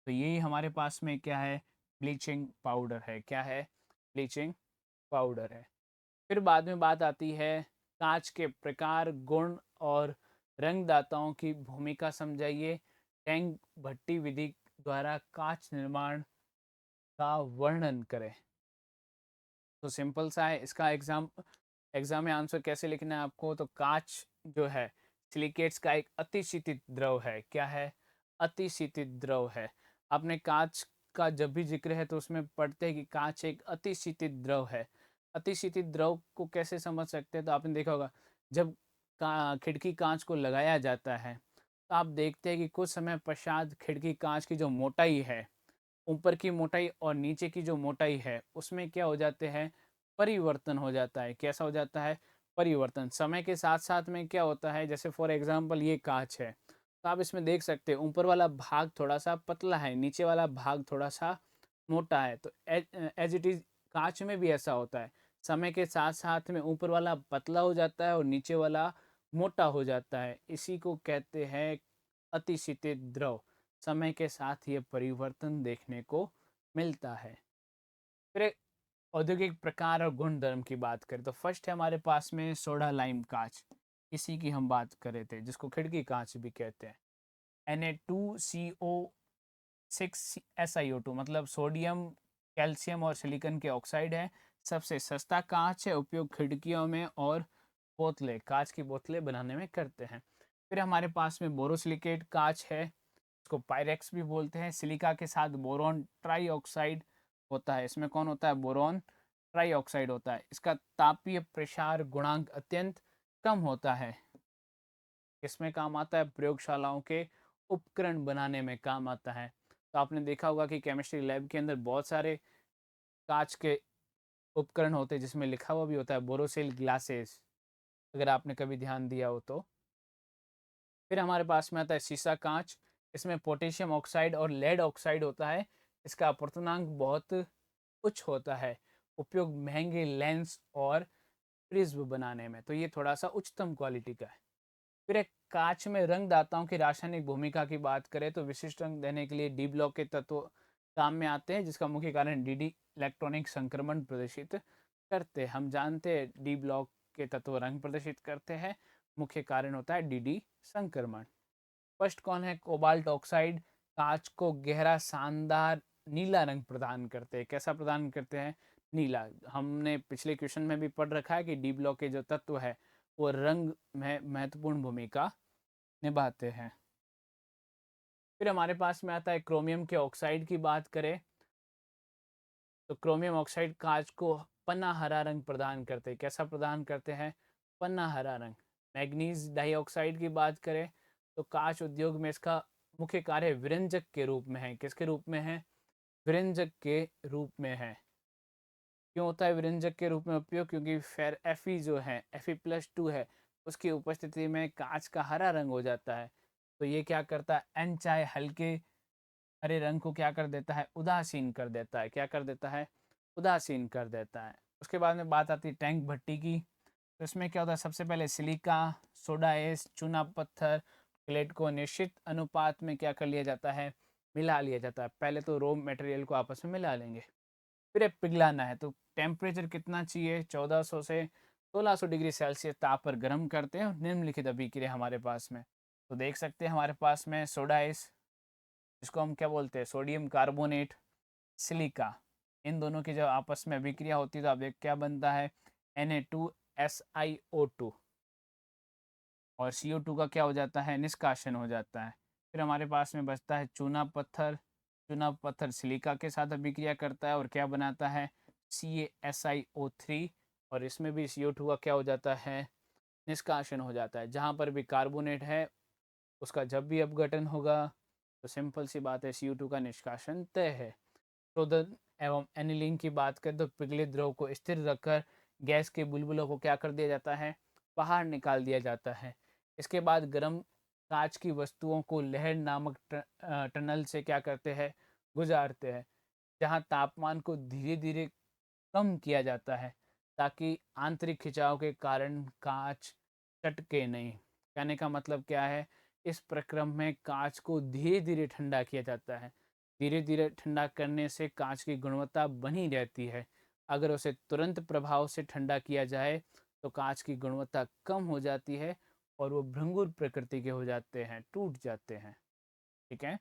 तो यही हमारे पास में क्या है? ब्लीचिंग पाउडर है। क्या है? ब्लीचिंग पाउडर है। फिर बाद में बात आती है कांच के प्रकार, गुण और रंगदाताओं की भूमिका समझाइए। टैंक भट्टी विधि द्वारा कांच निर्माण का वर्णन करें। तो सिंपल सा है, इसका एग्जाम में आंसर कैसे लिखना है आपको? तो कांच जो है सिलिकेट्स का एक अतिशीतित द्रव है। क्या है? अतिशीतित द्रव है। आपने कांच का जब भी जिक्र है तो उसमें पढ़ते हैं कि कांच एक अतिशीतित द्रव है। अतिशीतित द्रव को कैसे समझ सकते हैं? तो आपने देखा होगा जब खिड़की कांच को लगाया जाता है तो आप देखते हैं कि कुछ समय पश्चात खिड़की कांच की जो मोटाई है, ऊपर की मोटाई और नीचे की जो मोटाई है, उसमें क्या हो जाते हैं? परिवर्तन हो जाता है। कैसा हो जाता है? परिवर्तन। समय के साथ साथ में क्या होता है, जैसे फॉर एग्जांपल ये कांच है तो आप इसमें देख सकते हैं ऊपर वाला भाग थोड़ा सा पतला है, नीचे वाला भाग थोड़ा सा मोटा है। तो एज इट इज कांच में भी ऐसा होता है। समय के साथ साथ में ऊपर वाला पतला हो जाता है और नीचे वाला मोटा हो जाता है। इसी को कहते हैं अतिशीतित द्रव। समय के साथ ये परिवर्तन देखने को मिलता है। फिर एक औद्योगिक प्रकार और गुणधर्म की बात करें तो फर्स्ट है हमारे पास में सोडा लाइम कांच। इसी की हम बात कर रहे थे, जिसको खिड़की कांच भी कहते हैं। Na2CO6SiO2 मतलब सोडियम, कैल्शियम और सिलिकॉन के ऑक्साइड है। सबसे सस्ता कांच है, उपयोग खिड़कियों में और बोतलें, कांच की बोतलें बनाने में करते हैं। फिर हमारे पास में बोरोसिलिकेट कांच है, इसको पायरेक्स भी बोलते हैं। सिलिका के साथ बोरॉन ट्राई ऑक्साइड होता है। इसमें कौन होता है? बोरॉन ट्राई ऑक्साइड होता है। इसका तापीय प्रसार गुणांक अत्यंत कम होता है। इसमें काम आता है, प्रयोगशालाओं के उपकरण बनाने में काम आता है। तो आपने देखा होगा कि केमिस्ट्री लैब के अंदर बहुत सारे कांच के उपकरण होते हैं, जिसमें लिखा हुआ भी होता है बोरोसिल ग्लासेस, अगर आपने कभी ध्यान दिया हो तो। फिर हमारे पास में आता है शीशा कांच। इसमें पोटेशियम ऑक्साइड और लेड ऑक्साइड होता है। इसका अपवर्तनांक बहुत उच्च होता है। उपयोग महंगे लेंस और प्रिज्म बनाने में, तो ये थोड़ा सा उच्चतम क्वालिटी का है। फिर एक कांच में रंगदाताओं की रासायनिक भूमिका की बात करें तो विशिष्ट रंग देने के लिए डी ब्लॉक के तत्व काम में आते हैं, जिसका मुख्य कारण डी इलेक्ट्रॉनिक संक्रमण प्रदर्शित करते हैं। हम जानते हैं डी ब्लॉक के तत्व रंग प्रदर्शित करते हैं, मुख्य कारण होता है डी संक्रमण। फर्स्ट कौन है? Cobalt oxide. कांच को गहरा शानदार नीला रंग प्रदान करते हैं। कैसा प्रदान करते हैं? नीला। हमने पिछले क्वेश्चन में भी पढ़ रखा है कि डी ब्लॉक के जो तत्व है वो रंग में महत्वपूर्ण भूमिका निभाते हैं। फिर हमारे पास में आता है क्रोमियम के ऑक्साइड की बात करें तो क्रोमियम ऑक्साइड कांच को पन्ना हरा रंग प्रदान करते हैं। कैसा प्रदान करते हैं? पन्ना हरा रंग। मैग्नीज डाइऑक्साइड की बात करें तो कांच उद्योग में इसका मुख्य कार्य विरंजक के रूप में है। किसके रूप में है? विरंजक के रूप में है। क्यों होता है विरंजक के रूप में उपयोग? क्योंकि फेर Fe जो है Fe+2 है, उसकी उपस्थिति में कांच का हरा रंग हो जाता है। तो ये क्या करता है? एन चाहे हल्के हरे रंग को क्या कर देता है? उदासीन कर देता है। क्या कर देता है? उदासीन कर देता है। उसके बाद में बात आती है टैंक भट्टी की। तो इसमें क्या होता है? सबसे पहले सिलिका, सोडा एस, चूना पत्थर, प्लेट को निश्चित अनुपात में क्या कर लिया जाता है? मिला लिया जाता है। पहले तो रॉ मटेरियल को आपस में मिला लेंगे, फिर पिघलाना है। तो टेम्परेचर कितना चाहिए? 1400 से 1600 डिग्री सेल्सियस ताप पर गर्म करते हैं। निम्नलिखित अभिक्रिया हमारे पास में, तो देख सकते हैं हमारे पास में सोडा एस, जिसको हम क्या बोलते हैं? सोडियम कार्बोनेट, सिलिका, इन दोनों की जब आपस में अभिक्रिया होती है तो आप देख क्या बनता है? Na2SiO2, और CO2 का क्या हो जाता है? निष्कासन हो जाता है। फिर हमारे पास में बचता है चूना पत्थर। चूना पत्थर सिलिका के साथ अभिक्रिया करता है और क्या बनाता है? CaSiO3, और इसमें भी CO2 का क्या हो जाता है? निष्कासन हो जाता है। जहाँ पर भी कार्बोनेट है उसका जब भी अपघटन होगा तो सिंपल सी बात है, CO2 का निष्कासन तय है। शोधन एवं एनिलिंग की बात करें तो पिघले द्रव को स्थिर रखकर गैस के बुलबुलों को क्या कर दिया जाता है? बाहर निकाल दिया जाता है। इसके बाद गर्म कांच की वस्तुओं को लहर नामक टनल से क्या करते हैं? गुजारते हैं, जहां तापमान को धीरे धीरे कम किया जाता है ताकि आंतरिक खिंचाव के कारण कांच चटके नहीं। कहने का मतलब क्या है? इस प्रक्रम में कांच को धीरे धीरे ठंडा किया जाता है। धीरे धीरे ठंडा करने से कांच की गुणवत्ता बनी रहती है। अगर उसे तुरंत प्रभाव से ठंडा किया जाए तो कांच की गुणवत्ता कम हो जाती है और वो भंगुर प्रकृति के हो जाते हैं, टूट जाते हैं। ठीक है।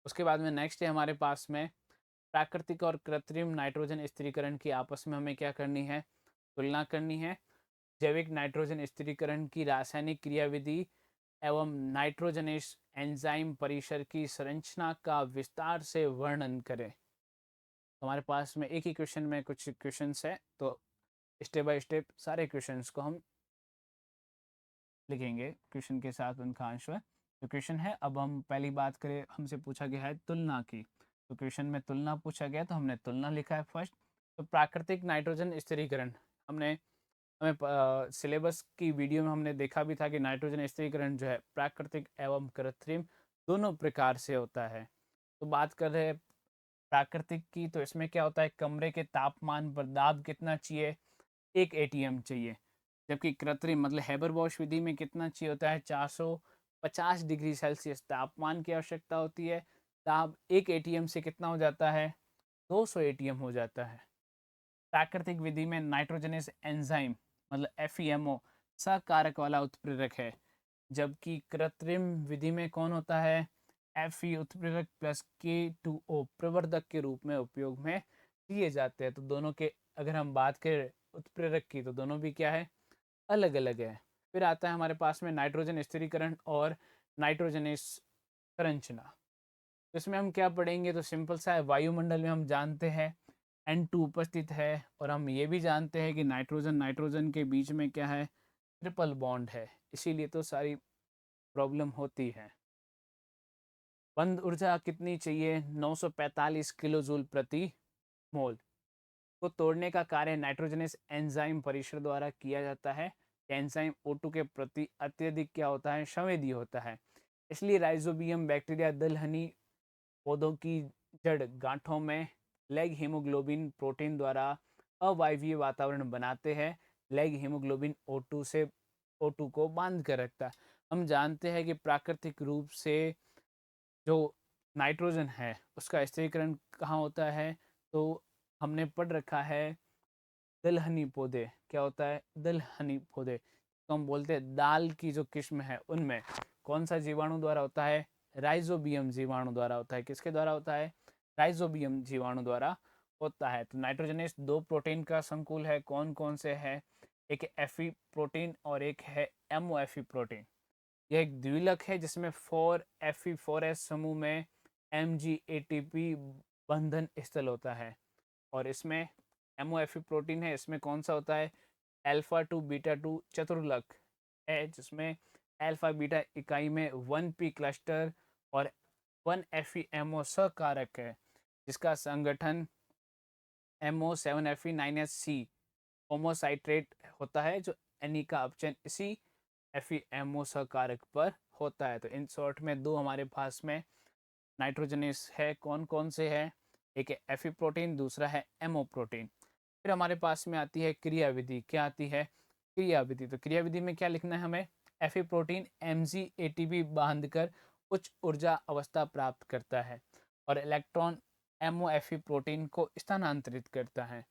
उसके बाद में नेक्स्ट है हमारे पास में प्राकृतिक और कृत्रिम नाइट्रोजन स्थिरीकरण की आपस में हमें क्या करनी है? तुलना करनी है। जैविक नाइट्रोजन स्थिरीकरण की रासायनिक क्रियाविधि एवं नाइट्रोजनेस एंजाइम परिसर की संरचना का विस्तार से वर्णन करें। हमारे पास में एक ही क्वेश्चन में कुछ क्वेश्चंस है, तो स्टेप बाय स्टेप सारे क्वेश्चंस को हम लिखेंगे क्वेश्चन के साथ उनका आंसर। तो क्वेश्चन है, अब हम पहली बात करें, हमसे पूछा गया है तुलना की। तो क्वेश्चन में तुलना पूछा गया तो हमने तुलना लिखा है फर्स्ट। तो प्राकृतिक नाइट्रोजन स्थिरीकरण, हमने हमें सिलेबस की वीडियो में हमने देखा भी था कि नाइट्रोजन स्थिरीकरण जो है प्राकृतिक एवं कृत्रिम दोनों प्रकार से होता है। तो बात कर रहे हैं प्राकृतिक की, तो इसमें क्या होता है, कमरे के तापमान पर दाब कितना चाहिए, 1 एटीएम चाहिए। जबकि कृत्रिम मतलब हेबर-बॉश विधि में कितना चाहिए होता है, 450 डिग्री सेल्सियस तापमान की आवश्यकता होती है। दाब 1 एटीएम से कितना हो जाता है, 200 एटीएम हो जाता है। प्राकृतिक विधि में नाइट्रोजनस एंजाइम मतलब एफईएमओ सकारक वाला उत्प्रेरक है, जबकि कृत्रिम विधि में कौन होता है, एफई उत्प्रेरक प्लस के2ओ प्रवर्धक के रूप में उपयोग में लिए जाते हैं। तो दोनों के अगर हम बात करें उत्प्रेरक की, तो दोनों भी क्या है, अलग अलग है। फिर आता है हमारे पास में नाइट्रोजन स्थिरीकरण और नाइट्रोजन संरचना। तो इसमें हम क्या पढ़ेंगे, तो सिंपल सा है, वायुमंडल में हम जानते हैं N2 उपस्थित है, और हम ये भी जानते हैं कि नाइट्रोजन नाइट्रोजन के बीच में क्या है, ट्रिपल बॉन्ड है, इसीलिए तो सारी प्रॉब्लम होती है। बंद ऊर्जा कितनी चाहिए, 945 किलो जूल प्रति मोल। को तोड़ने का कार्य नाइट्रोजनस एंजाइम परिसर द्वारा किया जाता है। एंजाइम O2 के प्रति अत्यधिक क्या होता है, संवेदी होता है। इसलिए राइजोबियम बैक्टीरिया दलहनी पौधों की जड़ गांठों में लेग हीमोग्लोबिन प्रोटीन द्वारा अवायवीय वातावरण बनाते हैं। लेग हीमोग्लोबिन O2 से O2 को बांध कर रखता है। हम जानते हैं कि प्राकृतिक रूप से जो नाइट्रोजन है उसका स्थिरीकरण कहाँ होता है, तो हमने पढ़ रखा है दलहनी पौधे, क्या होता है, दलहनी पौधे तो हम बोलते हैं दाल की जो किस्म है उनमें कौन सा जीवाणु द्वारा होता है, राइजोबियम जीवाणु द्वारा होता है। किसके द्वारा होता है, राइजोबियम जीवाणु द्वारा होता है। तो नाइट्रोजनेस 2 प्रोटीन का संकुल है, कौन कौन से है, एक एफी प्रोटीन और एक है एमओएफई प्रोटीन। यह एक द्विलक है जिसमें 4Fe4S समूह में MgATP बंधन स्थल होता है, और इसमें MOFE प्रोटीन है, इसमें कौन सा होता है, अल्फा टू बीटा टू चतुर्लक है, जिसमें अल्फा बीटा इकाई में 1p क्लस्टर और 1FeMO सकारक है, जिसका संगठन MO7Fe9SC होमोसाइट्रेट होता है, जो Ni का अपचयन इसी FeMO सकारक पर होता है। तो इन शॉर्ट में दो हमारे पास में नाइट्रोजनेस है, कौन कौन से है, एक है एफी प्रोटीन, दूसरा है एमओ प्रोटीन। फिर हमारे पास में आती है क्रिया विधि, क्या आती है, क्रिया विधि। तो क्रिया विधि में क्या लिखना है हमें, एफी प्रोटीन MgATP बांधकर उच्च ऊर्जा अवस्था प्राप्त करता है, और इलेक्ट्रॉन MOFE प्रोटीन को स्थानांतरित करता है।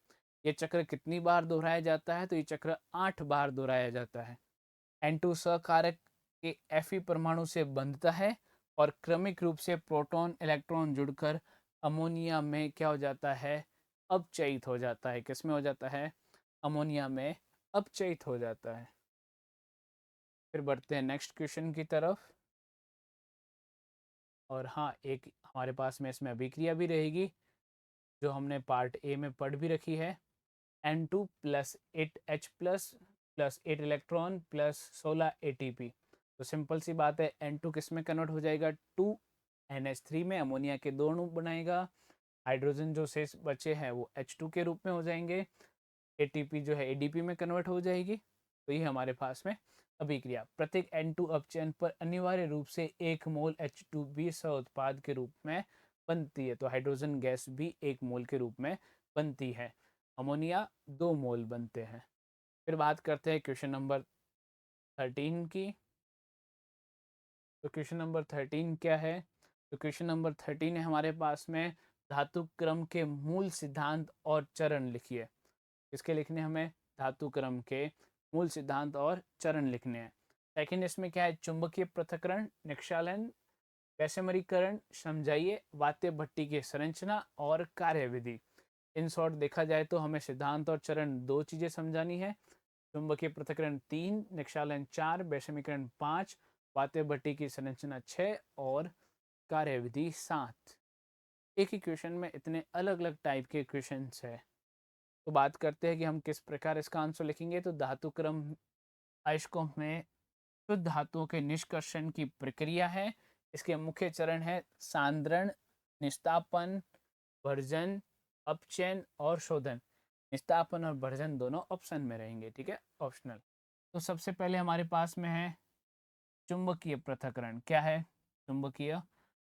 ये चक्र कितनी बार दोहराया जाता है, तो ये चक्र 8 बार दोहराया जाता है। N2 सकारक के Fe परमाणु से बंधता है और क्रमिक रूप से प्रोटॉन इलेक्ट्रॉन जुड़कर अमोनिया में क्या हो जाता है, अपचयित हो जाता है। किस में हो जाता है, अमोनिया में अपचयित हो जाता है। फिर बढ़ते हैं नेक्स्ट क्वेश्चन की तरफ। और हाँ, एक हमारे पास में इसमें अभिक्रिया भी रहेगी जो हमने पार्ट ए में पढ़ भी रखी है। N2 plus 8H plus plus 8 electron plus 16 ATP। तो सिंपल सी बात है, N2 किस में कन्वर्ट हो जाएगा, 2NH3 में अमोनिया के दो अणु बनाएगा। हाइड्रोजन जो शेष बचे हैं वो H2 के रूप में हो जाएंगे। ATP जो है ADP में कन्वर्ट हो जाएगी। तो ये हमारे पास में अभिक्रिया। प्रत्येक N2 अपचयन पर अनिवार्य रूप से 1 मोल H2 भी सह उत्पाद के रूप में बनती है। तो हाइड्रोजन गैस भी 1 मोल के रूप में बनती है, अमोनिया 2 मोल बनते हैं। फिर बात करते हैं क्वेश्चन नंबर 13 की। तो क्वेश्चन नंबर 13 क्या है, तो क्वेश्चन नंबर 13 है हमारे पास में धातु क्रम के मूल सिद्धांत और चरण लिखिए। इसके लिखने हमें धातु क्रम के मूल सिद्धांत और चरण लिखने हैं। सेकंड इसमें क्या है, चुंबकीय पृथक्करण, निक्षालन, वैषम्यरीकरण समझाइए, वात्य भट्टी की संरचना और कार्यविधि। इन शॉर्ट देखा जाए तो हमें सिद्धांत और चरण दो चीजें समझानी है। चुंबकीय पृथक्करण 3, निक्षालन 4, वैषम्यरीकरण 5, वात्य भट्टी की संरचना 6 और कार्यविधि 7। एक ही क्वेश्चन में इतने अलग अलग टाइप के क्वेश्चन है। तो बात करते हैं कि हम किस प्रकार इसका आंसर लिखेंगे। तो धातु क्रम अयस्कों में शुद्ध धातुओं के निष्कर्षण की प्रक्रिया है। इसके मुख्य चरण है सांद्रण, निस्तापन, भर्जन, अपचयन और शोधन। निस्तापन और भर्जन दोनों ऑप्शन में रहेंगे, ठीक है, ऑप्शनल। तो सबसे पहले हमारे पास में है चुंबकीय पृथक्करण। क्या है, चुंबकीय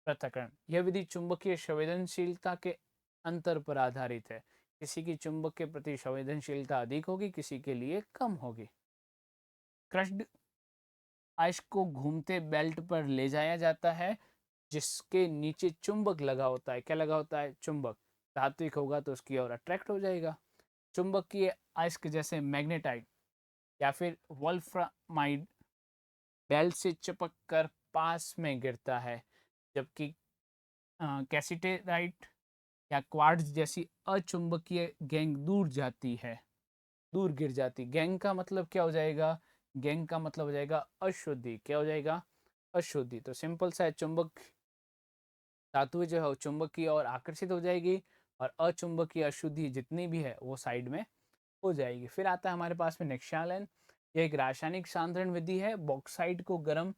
पृथक्करण। यह विधि चुंबकीय संवेदनशीलता के अंतर पर आधारित है। किसी की चुंबक के प्रति संवेदनशीलता अधिक होगी, किसी के लिए कम होगी। क्रश्ड आइस को घूमते बेल्ट पर ले जाया जाता है जिसके नीचे चुंबक लगा होता है। क्या लगा होता है? चुंबक। धात्विक होगा तो उसकी ओर अट्रैक्ट हो जाएगा। चुंबकीय अयस्क जैसे मैग्नेटाइट या फिर वोल्फ्रामाइड बेल्ट से चिपक कर पास में गिरता है, जबकि कैसिटेराइट या क्वार्ट्ज जैसी अचुंबकीय गैंग दूर जाती है, दूर गिर जाती। गैंग का मतलब क्या हो जाएगा? गैंग का मतलब हो जाएगा अशुद्धि। क्या हो जाएगा? अशुद्धि। तो सिंपल सा है, चुंबक धातु जो है वो चुंबकीय और आकर्षित हो जाएगी, और अचुंबकीय अशुद्धि जितनी भी है वो साइड में हो जाएगी। फिर आता है हमारे पास में नेक्सालन। ये एक रासायनिक सांद्रण विधि है। बॉक्साइट को गर्म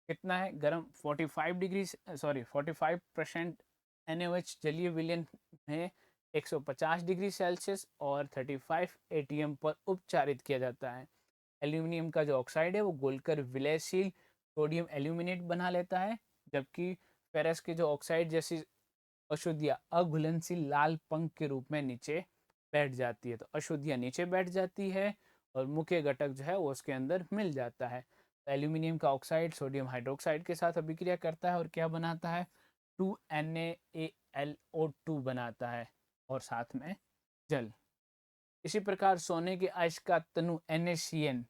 कितना है? गर्म 45% NaOH जलीय विलयन में 150 डिग्री सेल्सियस और 35 ATM पर उपचारित किया जाता है। एल्यूमिनियम का जो ऑक्साइड है वो घुलकर विलयशील सोडियम एल्यूमिनेट बना लेता है, जबकि फेरस के जो ऑक्साइड जैसी अशुद्धियाँ अघुलनशील लाल पंख के रूप में नीचे बैठ जाती है। तो अशुद्धियाँ नीचे बैठ जाती है और मुख्य घटक जो है वो उसके अंदर मिल जाता है। तो एल्यूमिनियम का ऑक्साइड सोडियम हाइड्रोक्साइड के साथ अभिक्रिया करता है और क्या बनाता है? 2NaAlO2 बनाता है और साथ में जल। इसी प्रकार सोने के अयस्क का तनु NaCN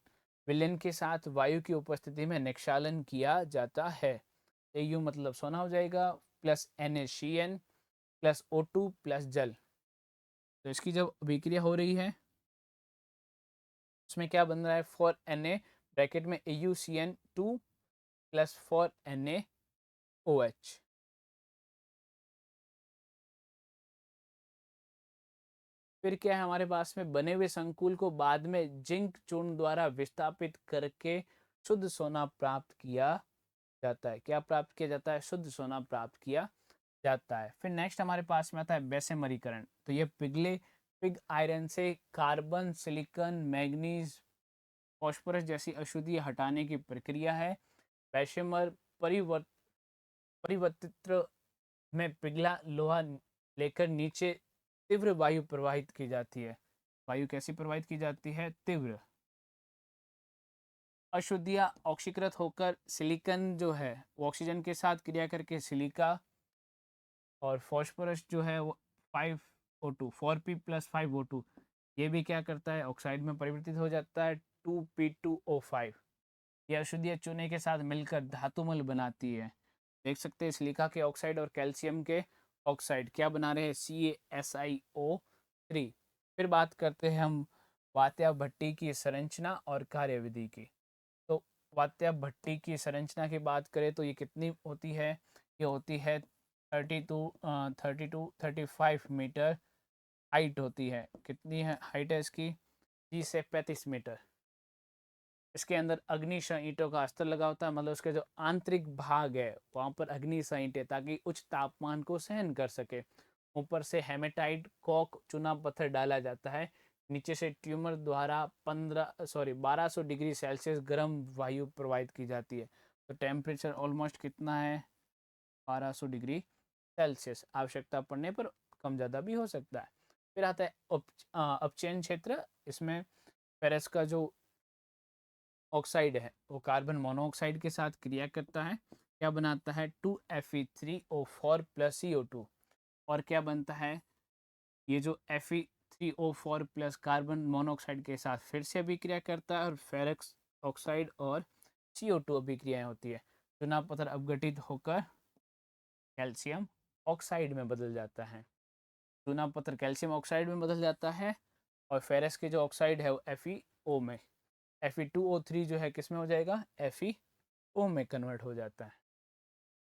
विलयन के साथ वायु की उपस्थिति में निक्षालन किया जाता है। Au मतलब सोना हो जाएगा, plus NaCN plus O2 plus जल। तो इसकी जब अभिक्रिया हो रही है उसमें क्या बन रहा है? 4Na ब्रैकेट में AuCN2 प्लस 4NaOH। फिर क्या है हमारे पास में? बने हुए संकुल को बाद में जिंक चूर्ण द्वारा विस्थापित करके शुद्ध सोना प्राप्त किया जाता है। क्या प्राप्त किया जाता है? शुद्ध सोना प्राप्त किया जाता है। फिर नेक्स्ट हमारे पास में आता है बेसेमरीकरण। तो ये पिग आयरन से कार्बन, सिलिकॉन, मैग्नीज, फॉस्फोरस जैसी अशुद्धि हटाने की प्रक्रिया है। बेसेमर परिवर्तित्र में पिघला लोहा लेकर नीचे तीव्र वायु प्रवाहित की जाती है। वायु कैसी प्रवाहित की जाती है? तीव्र। अशुद्धियाँ ऑक्सीकृत होकर सिलिकॉन जो है वो ऑक्सीजन के साथ क्रिया करके सिलिका, और फॉस्फोरस जो है वो 5O2 4p प्लस 5O2 ये भी क्या करता है? ऑक्साइड में परिवर्तित हो जाता है 2p2O5। यह अशुद्धियाँ चूने के साथ मिलकर धातुमल बनाती है। देख सकते हैं सिलिका के ऑक्साइड और कैल्शियम के ऑक्साइड क्या बना रहे हैं? CaSiO3। फिर बात करते हैं हम वात्या भट्टी की संरचना और कार्यविधि की। तो वात्या भट्टी की संरचना की बात करें तो ये कितनी होती है? ये होती है 32-35 मीटर हाइट होती है। कितनी है हाइट है इसकी? 30 से 35 मीटर। इसके अंदर अग्निशय ईंटों का अस्तर लगा होता है, मतलब उसके जो आंतरिक भाग है वहाँ पर अग्निशय ईंटें, ताकि उच्च तापमान को सहन कर सके। ऊपर से हेमेटाइट कॉक चूना पत्थर डाला जाता है। नीचे से ट्यूमर द्वारा 1200 डिग्री सेल्सियस गर्म वायु प्रवाहित की जाती है। तो टेम्परेचर ऑलमोस्ट कितना है? 1200 डिग्री सेल्सियस। आवश्यकता पड़ने पर कम ज़्यादा भी हो सकता है। फिर आता है अपचयन क्षेत्र। इसमें फेरस का जो ऑक्साइड है वो कार्बन मोनोऑक्साइड के साथ क्रिया करता है। क्या बनाता है? 2Fe3O4 plus CO2। और क्या बनता है? ये जो Fe3O4 प्लस कार्बन मोनोऑक्साइड के साथ फिर से अभिक्रिया करता है और फेरस ऑक्साइड और CO2 अभिक्रियाएं होती है। चूना पत्थर अपघटित होकर कैल्शियम ऑक्साइड में बदल जाता है। चूना पत्थर कैल्शियम ऑक्साइड में बदल जाता है और फेरस के जो ऑक्साइड है वो FeO में, Fe2O3 जो है किस में हो जाएगा? FeO में कन्वर्ट हो जाता है।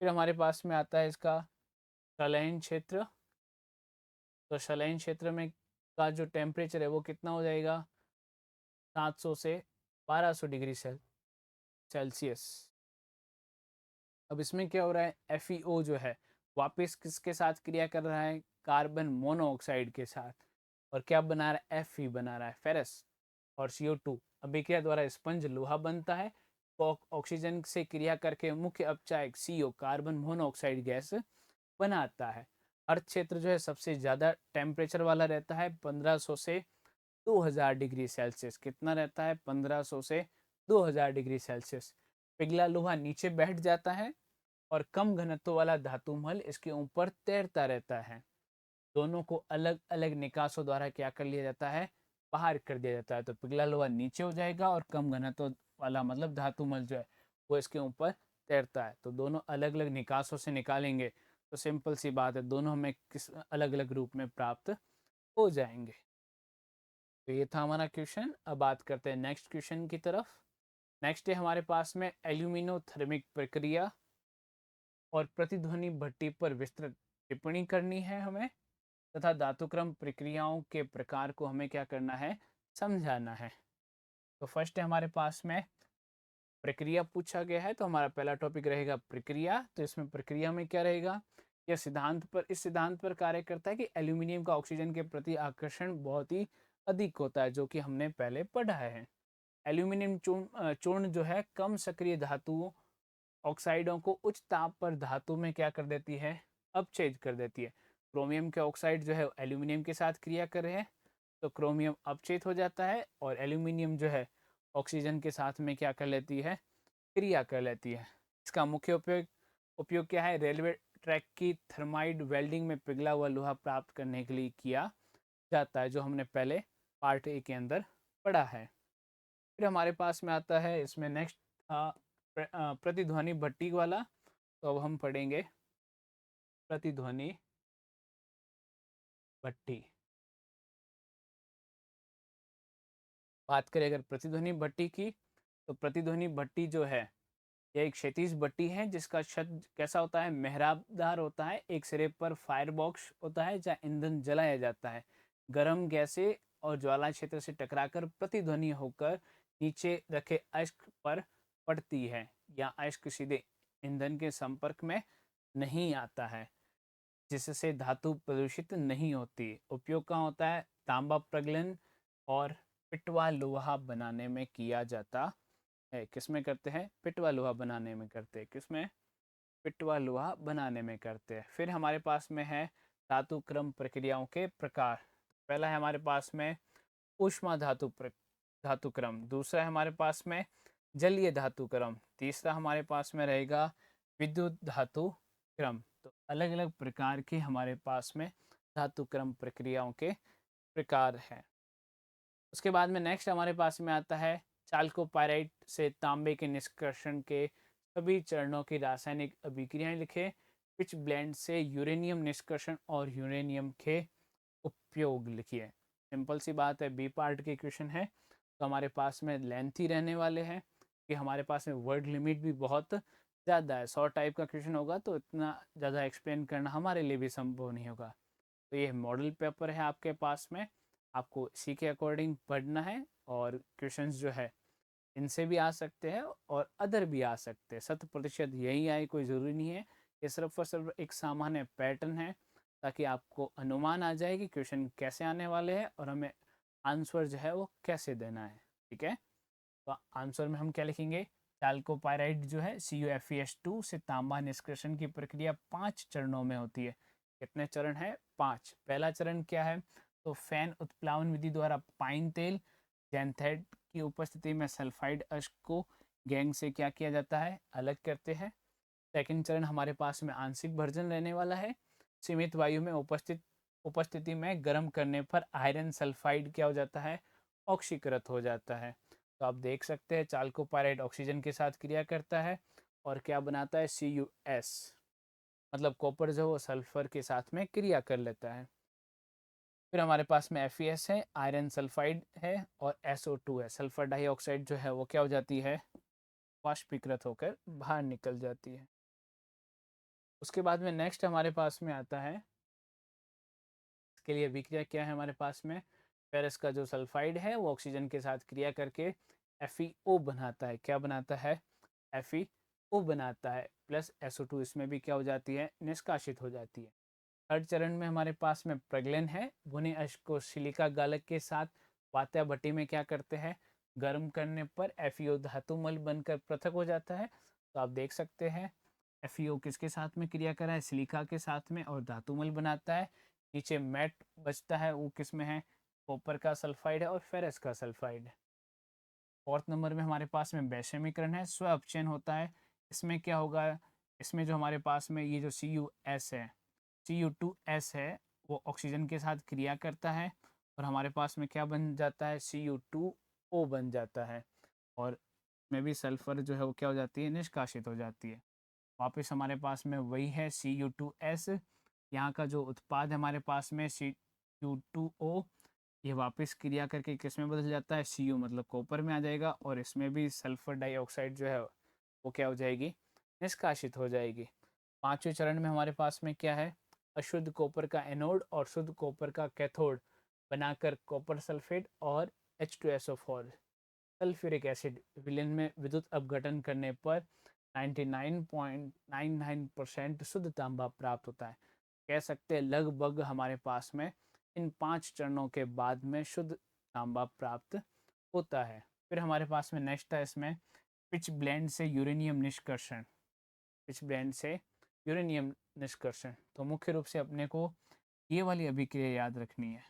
फिर हमारे पास में आता है इसका सलाइन क्षेत्र। तो सलाइन क्षेत्र में का जो टेम्परेचर है वो कितना हो जाएगा? 700 से 1200 डिग्री सेल्सियस। अब इसमें क्या हो रहा है? FeO जो है वापस किसके साथ क्रिया कर रहा है? कार्बन मोनोऑक्साइड के साथ। और क्या बना रहा है? Fe बना रहा है, फेरस और CO2 अभिक्रिया द्वारा स्पंज लोहा बनता है। ऑक्सीजन से क्रिया करके मुख्य अपचायक CO कार्बन मोनोऑक्साइड गैस बनाता है। अर्थ क्षेत्र जो है सबसे ज़्यादा टेम्परेचर वाला रहता है 1500 से 2000 डिग्री सेल्सियस। कितना रहता है? 1500 से 2000 डिग्री सेल्सियस। पिघला लोहा नीचे बैठ जाता है और कम घनत्व वाला धातु मल इसके ऊपर तैरता रहता है। दोनों को अलग अलग निकासों द्वारा क्या कर लिया जाता है? बाहर कर दिया जाता है। तो पिघला लोहा नीचे हो जाएगा और कम घनत्व वाला मतलब धातु मल जो है वो इसके ऊपर तैरता है। तो दोनों अलग अलग निकासों से निकालेंगे तो सिंपल सी बात है, दोनों हमें किस अलग अलग रूप में प्राप्त हो जाएंगे। तो ये था हमारा क्वेश्चन। अब बात करते हैं नेक्स्ट क्वेश्चन की तरफ। नेक्स्ट है हमारे पास में एल्यूमिनोथर्मिक प्रक्रिया और प्रतिध्वनि भट्टी पर विस्तृत टिप्पणी करनी है हमें, तथा धातुक्रम प्रक्रियाओं के प्रकार को हमें क्या करना है? समझाना है। तो फर्स्ट है हमारे पास में प्रक्रिया पूछा गया है, तो हमारा पहला टॉपिक रहेगा प्रक्रिया। तो इसमें प्रक्रिया में क्या रहेगा? यह इस सिद्धांत पर कार्य करता है कि एल्यूमिनियम का ऑक्सीजन के प्रति आकर्षण बहुत ही अधिक होता है, जो कि हमने पहले पढ़ा है। एल्यूमिनियम चूर्ण जो है कम सक्रिय धातुओं ऑक्साइडों को उच्च ताप पर धातु में क्या कर देती है? अपचेज कर देती है। क्रोमियम के ऑक्साइड जो है एल्यूमिनियम के साथ क्रिया कर रहे हैं, तो क्रोमियम अपचेत हो जाता है और एल्यूमिनियम जो है ऑक्सीजन के साथ में क्या कर लेती है? क्रिया कर लेती है। इसका मुख्य उपयोग क्या है? रेलवे ट्रैक की थर्माइड वेल्डिंग में पिघला हुआ लोहा प्राप्त करने के लिए किया जाता है, जो हमने पहले पार्ट ए के अंदर पढ़ा है। फिर हमारे पास में आता है इसमें नेक्स्ट प्रतिध्वनि भट्टी वाला। तो अब हम पढ़ेंगे प्रतिध्वनि भट्टी। बात करें अगर प्रतिध्वनि भट्टी की, तो प्रतिध्वनि भट्टी जो है यह एक क्षैतिज भट्टी है जिसका छत कैसा होता है? मेहराबदार होता है। एक सिरे पर फायर बॉक्स होता है जहाँ ईंधन जलाया जाता है। गर्म गैसें और ज्वाला क्षेत्र से टकराकर प्रतिध्वनि होकर नीचे रखे अयस्क पर पड़ती है, या अयस्क सीधे ईंधन के संपर्क में नहीं आता है, जिससे धातु प्रदूषित नहीं होती। उपयोग कहाँ होता है? तांबा प्रगलन और पिटवा लोहा बनाने में किया जाता है। किसमें करते हैं? पिटवा लोहा बनाने में करते हैं। किसमें? पिटवा लोहा बनाने में करते हैं। फिर हमारे पास में है धातु क्रम प्रक्रियाओं के प्रकार। पहला है हमारे पास में ऊष्मा धातु क्रम। दूसरा है हमारे पास में जलीय धातु क्रम। तीसरा हमारे पास में रहेगा विद्युत धातु क्रम। तो अलग अलग प्रकार के हमारे पास में धातु क्रम प्रक्रियाओं के प्रकार हैं। उसके बाद में नेक्स्ट हमारे पास में आता है चाल्कोपाइराइट से तांबे के निष्कर्षण के सभी चरणों की रासायनिक अभिक्रियाएं लिखे। पिच ब्लेंड से यूरेनियम निष्कर्षण और यूरेनियम के उपयोग लिखिए। सिंपल सी बात है, बी पार्ट के क्वेश्चन है तो हमारे पास में लेंथी रहने वाले हैं कि हमारे पास में वर्ड लिमिट भी बहुत ज़्यादा है। 100 टाइप का क्वेश्चन होगा तो इतना ज़्यादा एक्सप्लेन करना हमारे लिए भी संभव नहीं होगा। तो ये मॉडल पेपर है आपके पास में, आपको इसी के अकॉर्डिंग पढ़ना है। और क्वेश्चंस जो है इनसे भी आ सकते हैं और अदर भी आ सकते हैं। 100% यही आए कोई ज़रूरी नहीं है। ये सिर्फ और सिर्फ एक सामान्य पैटर्न है ताकि आपको अनुमान आ जाए कि क्वेश्चन कैसे आने वाले हैं और हमें आंसर जो है वो कैसे देना है। ठीक है, तो आंसर में हम क्या लिखेंगे? चाल्कोपाइराइट जो है CuFeS2 से तांबा निष्कर्षण की प्रक्रिया 5 चरणों में होती है। कितने चरण है? 5। पहला चरण क्या है? तो फैन उत्प्लावन विधि द्वारा पाइन तेल जैंथेट की उपस्थिति में सल्फाइड अश्क को गैंग से क्या किया जाता है? अलग करते हैं। सेकंड चरण हमारे पास में आंशिक भर्जन रहने वाला है। सीमित वायु में उपस्थिति में गर्म करने पर आयरन सल्फाइड क्या हो जाता है? ऑक्सीकृत हो जाता है। तो आप देख सकते हैं चाल्कोपाइराइट ऑक्सीजन के साथ क्रिया करता है और क्या बनाता है? CuS, मतलब कॉपर जो वो सल्फर के साथ में क्रिया कर लेता है। फिर हमारे पास में FeS है, आयरन सल्फाइड है, और SO2 है, सल्फर डाइऑक्साइड जो है वो क्या हो जाती है? वाष्पीकृत होकर बाहर निकल जाती है। उसके बाद में नेक्स्ट हमारे पास में आता है, इसके लिए अभिक्रिया क्या है हमारे पास में? फेरस का जो सल्फाइड है वो ऑक्सीजन के साथ क्रिया करके FeO बनाता है। क्या बनाता है? FeO बनाता है, प्लस SO2 इसमें भी क्या हो जाती है? निष्कासित हो जाती है। थर्ड चरण में हमारे पास में प्रगलन है। भुने अश्क को सिलिका गालक के साथ वात्या भट्टी में क्या करते हैं? गर्म करने पर FeO धातु मल बनकर पृथक हो जाता है। तो आप देख सकते हैं FeO किसके साथ में क्रिया कर रहा है, सिलिका के साथ में, और धातुमल बनाता है। नीचे मैट बचता है, वो किस में है, कॉपर का सल्फाइड है और फेरस का सल्फाइड है। फोर्थ नंबर में हमारे पास में वैषम्यकरण है, स्व अपचयन होता है। इसमें क्या होगा, इसमें जो हमारे पास में ये जो CuS है, Cu2S है, वो ऑक्सीजन के साथ क्रिया करता है और हमारे पास में क्या बन जाता है, Cu2O बन जाता है। और में भी सल्फर जो है वो क्या हो जाती है, निष्कासित हो जाती है। वापस हमारे पास में वही है Cu2S। यहाँ का जो उत्पाद है हमारे पास में Cu2O, ये वापस क्रिया करके किस में बदल जाता है, Cu मतलब कॉपर में आ जाएगा, और इसमें भी सल्फर डाइऑक्साइड जो है वो क्या हो जाएगी, निष्कासित हो जाएगी। पांचवें चरण में हमारे पास में क्या है, अशुद्ध कॉपर का एनोड और शुद्ध कॉपर का कैथोड बनाकर कॉपर सल्फेट और H2SO4 सल्फ्यूरिक एसिड विलयन में विद्युत अपघटन करने पर 99.99% शुद्ध तांबा प्राप्त होता है। कह सकते हैं लगभग हमारे पास में इन 5 चरणों के बाद में शुद्ध तांबा प्राप्त होता है। फिर हमारे पास में नेक्स्ट है इसमें पिच ब्लेंड से यूरेनियम निष्कर्षण। पिच ब्लेंड से यूरेनियम निष्कर्षण, तो मुख्य रूप से अपने को ये वाली अभिक्रिया याद रखनी है,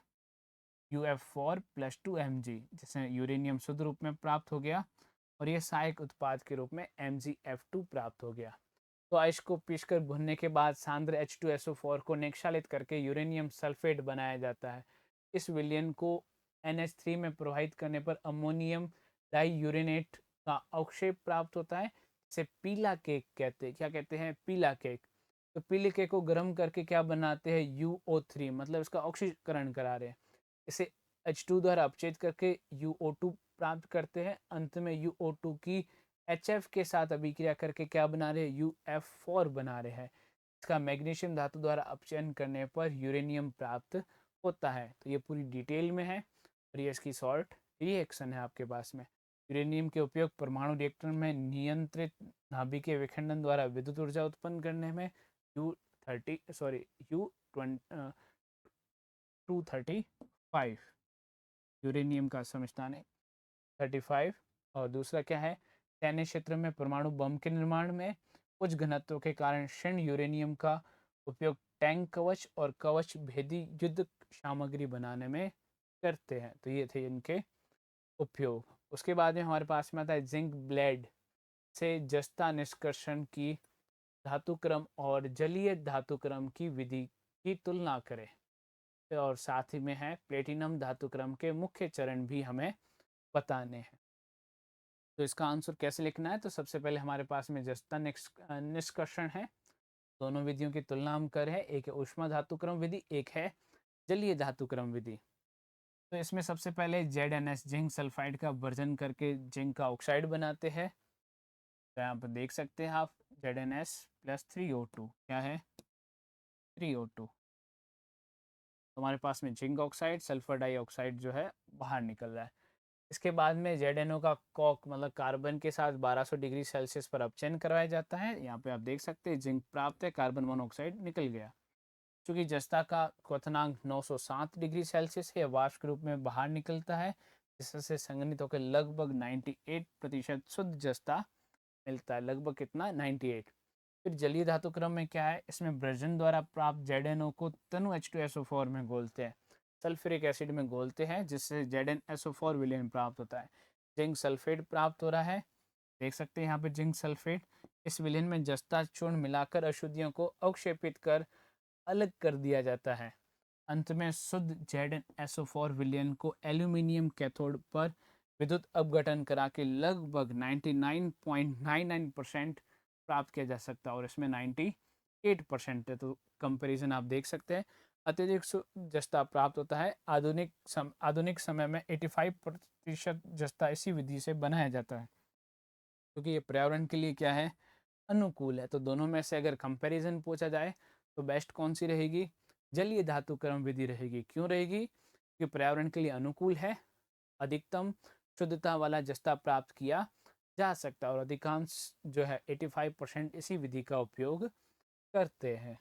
UF4 + 2 Mg, जिसमें यूरेनियम शुद्ध रूप में प्राप्त हो गया और ये सहायक उत्पाद के रूप में MgF2 प्राप्त हो गया। तो आइस को पीसकर भुनने के बाद सांद्र H2SO4 को निक्षालित करके यूरेनियम सल्फेट बनाया जाता है। इस विलयन को NH3 में प्रवाहित करने पर अमोनियम डाईयूरेनेट का अवक्षेप प्राप्त होता है, जिसे पीला केक कहते हैं। क्या कहते हैं, पीला केक। तो पीले केक को गर्म करके क्या बनाते हैं, UO3, मतलब इसका ऑक्सीकरण करा रहे हैं। इसे H2 द्वारा अपचेत करके UO2 प्राप्त करते हैं। अंत में UO2 की HF के साथ अभिक्रिया करके क्या बना रहे हैं, UF4 बना रहे हैं। इसका मैग्नीशियम धातु द्वारा अपचयन करने पर यूरेनियम प्राप्त होता है। तो ये पूरी डिटेल में है और ये इसकी शॉर्ट रिएक्शन है आपके पास में। यूरेनियम के उपयोग परमाणु रिएक्टर में नियंत्रित नाभिकीय विखंडन द्वारा विद्युत ऊर्जा उत्पन्न करने में U235 यूरेनियम का समस्थान है 35। और दूसरा क्या है, सैन्य क्षेत्र में परमाणु बम के निर्माण में उच्च घनत्व के कारण क्षीण यूरेनियम का उपयोग टैंक कवच और कवच भेदी युद्ध सामग्री बनाने में करते हैं। तो ये थे इनके उपयोग। उसके बाद में हमारे पास में आता है जिंक ब्लेड से जस्ता निष्कर्षण की धातुक्रम और जलीय धातुक्रम की विधि की तुलना करें। और साथ ही में है प्लेटिनम धातुक्रम के मुख्य चरण भी हमें बताने हैं। तो इसका आंसर कैसे लिखना है, तो सबसे पहले हमारे पास में जस्ता निष्कर्षण है। दोनों विधियों की तुलना हम कर रहे हैं, एक है ऊष्मा धातुक्रम विधि, एक है जलीय धातुक्रम विधि। तो इसमें सबसे पहले ZnS जिंक सल्फाइड का वर्जन करके जिंक का ऑक्साइड बनाते हैं। तो यहाँ पर देख सकते हैं आप, ZnS + 3O2 क्या है, 3O2। तो हमारे पास में जिंक ऑक्साइड, सल्फर डाइऑक्साइड जो है बाहर निकल रहा है। इसके बाद में ZnO का कॉक मतलब कार्बन के साथ 1200 डिग्री सेल्सियस पर अपचयन करवाया जाता है। यहाँ पे आप देख सकते हैं जिंक प्राप्त है, कार्बन मोनोऑक्साइड निकल गया। चूँकि जस्ता का क्वथनांक 907 डिग्री सेल्सियस है, वाष्प के रूप में बाहर निकलता है, जिससे संघनित होकर लगभग 98% शुद्ध जस्ता मिलता है। लगभग कितना, 98। फिर जलीय धातु क्रम में क्या है, इसमें ब्रजन द्वारा प्राप्त ZnO को तनु H2SO4 में घोलते हैं, सल्फ्यूरिक एसिड में घोलते हैं, जिससे ZnSO4 विलयन प्राप्त होता है। जिंक सल्फेट प्राप्त हो रहा है, देख सकते हैं यहाँ पे जिंक सल्फेट। इस विलयन में जस्ता चूर्ण मिलाकर अशुद्धियों को अवक्षेपित कर अलग कर दिया जाता है। अंत में शुद्ध ZnSO4 विलयन को एल्यूमिनियम कैथोड पर विद्युत अपघटन करा के लगभग 99.99% प्राप्त किया जा सकता है, और इसमें 98% है। तो कंपैरिजन आप देख सकते हैं, अत्यधिक जस्ता प्राप्त होता है। आधुनिक समय में 85% जस्ता इसी विधि से बनाया जाता है, क्योंकि ये पर्यावरण के लिए क्या है, अनुकूल है। तो दोनों में से अगर कंपैरिजन पूछा जाए तो बेस्ट कौन सी रहेगी, जलीय धातुक्रम विधि रहेगी। क्यों रहेगी, क्योंकि पर्यावरण के लिए अनुकूल है, अधिकतम शुद्धता वाला जस्ता प्राप्त किया जा सकता है, और अधिकांश जो है 85% इसी विधि का उपयोग करते हैं।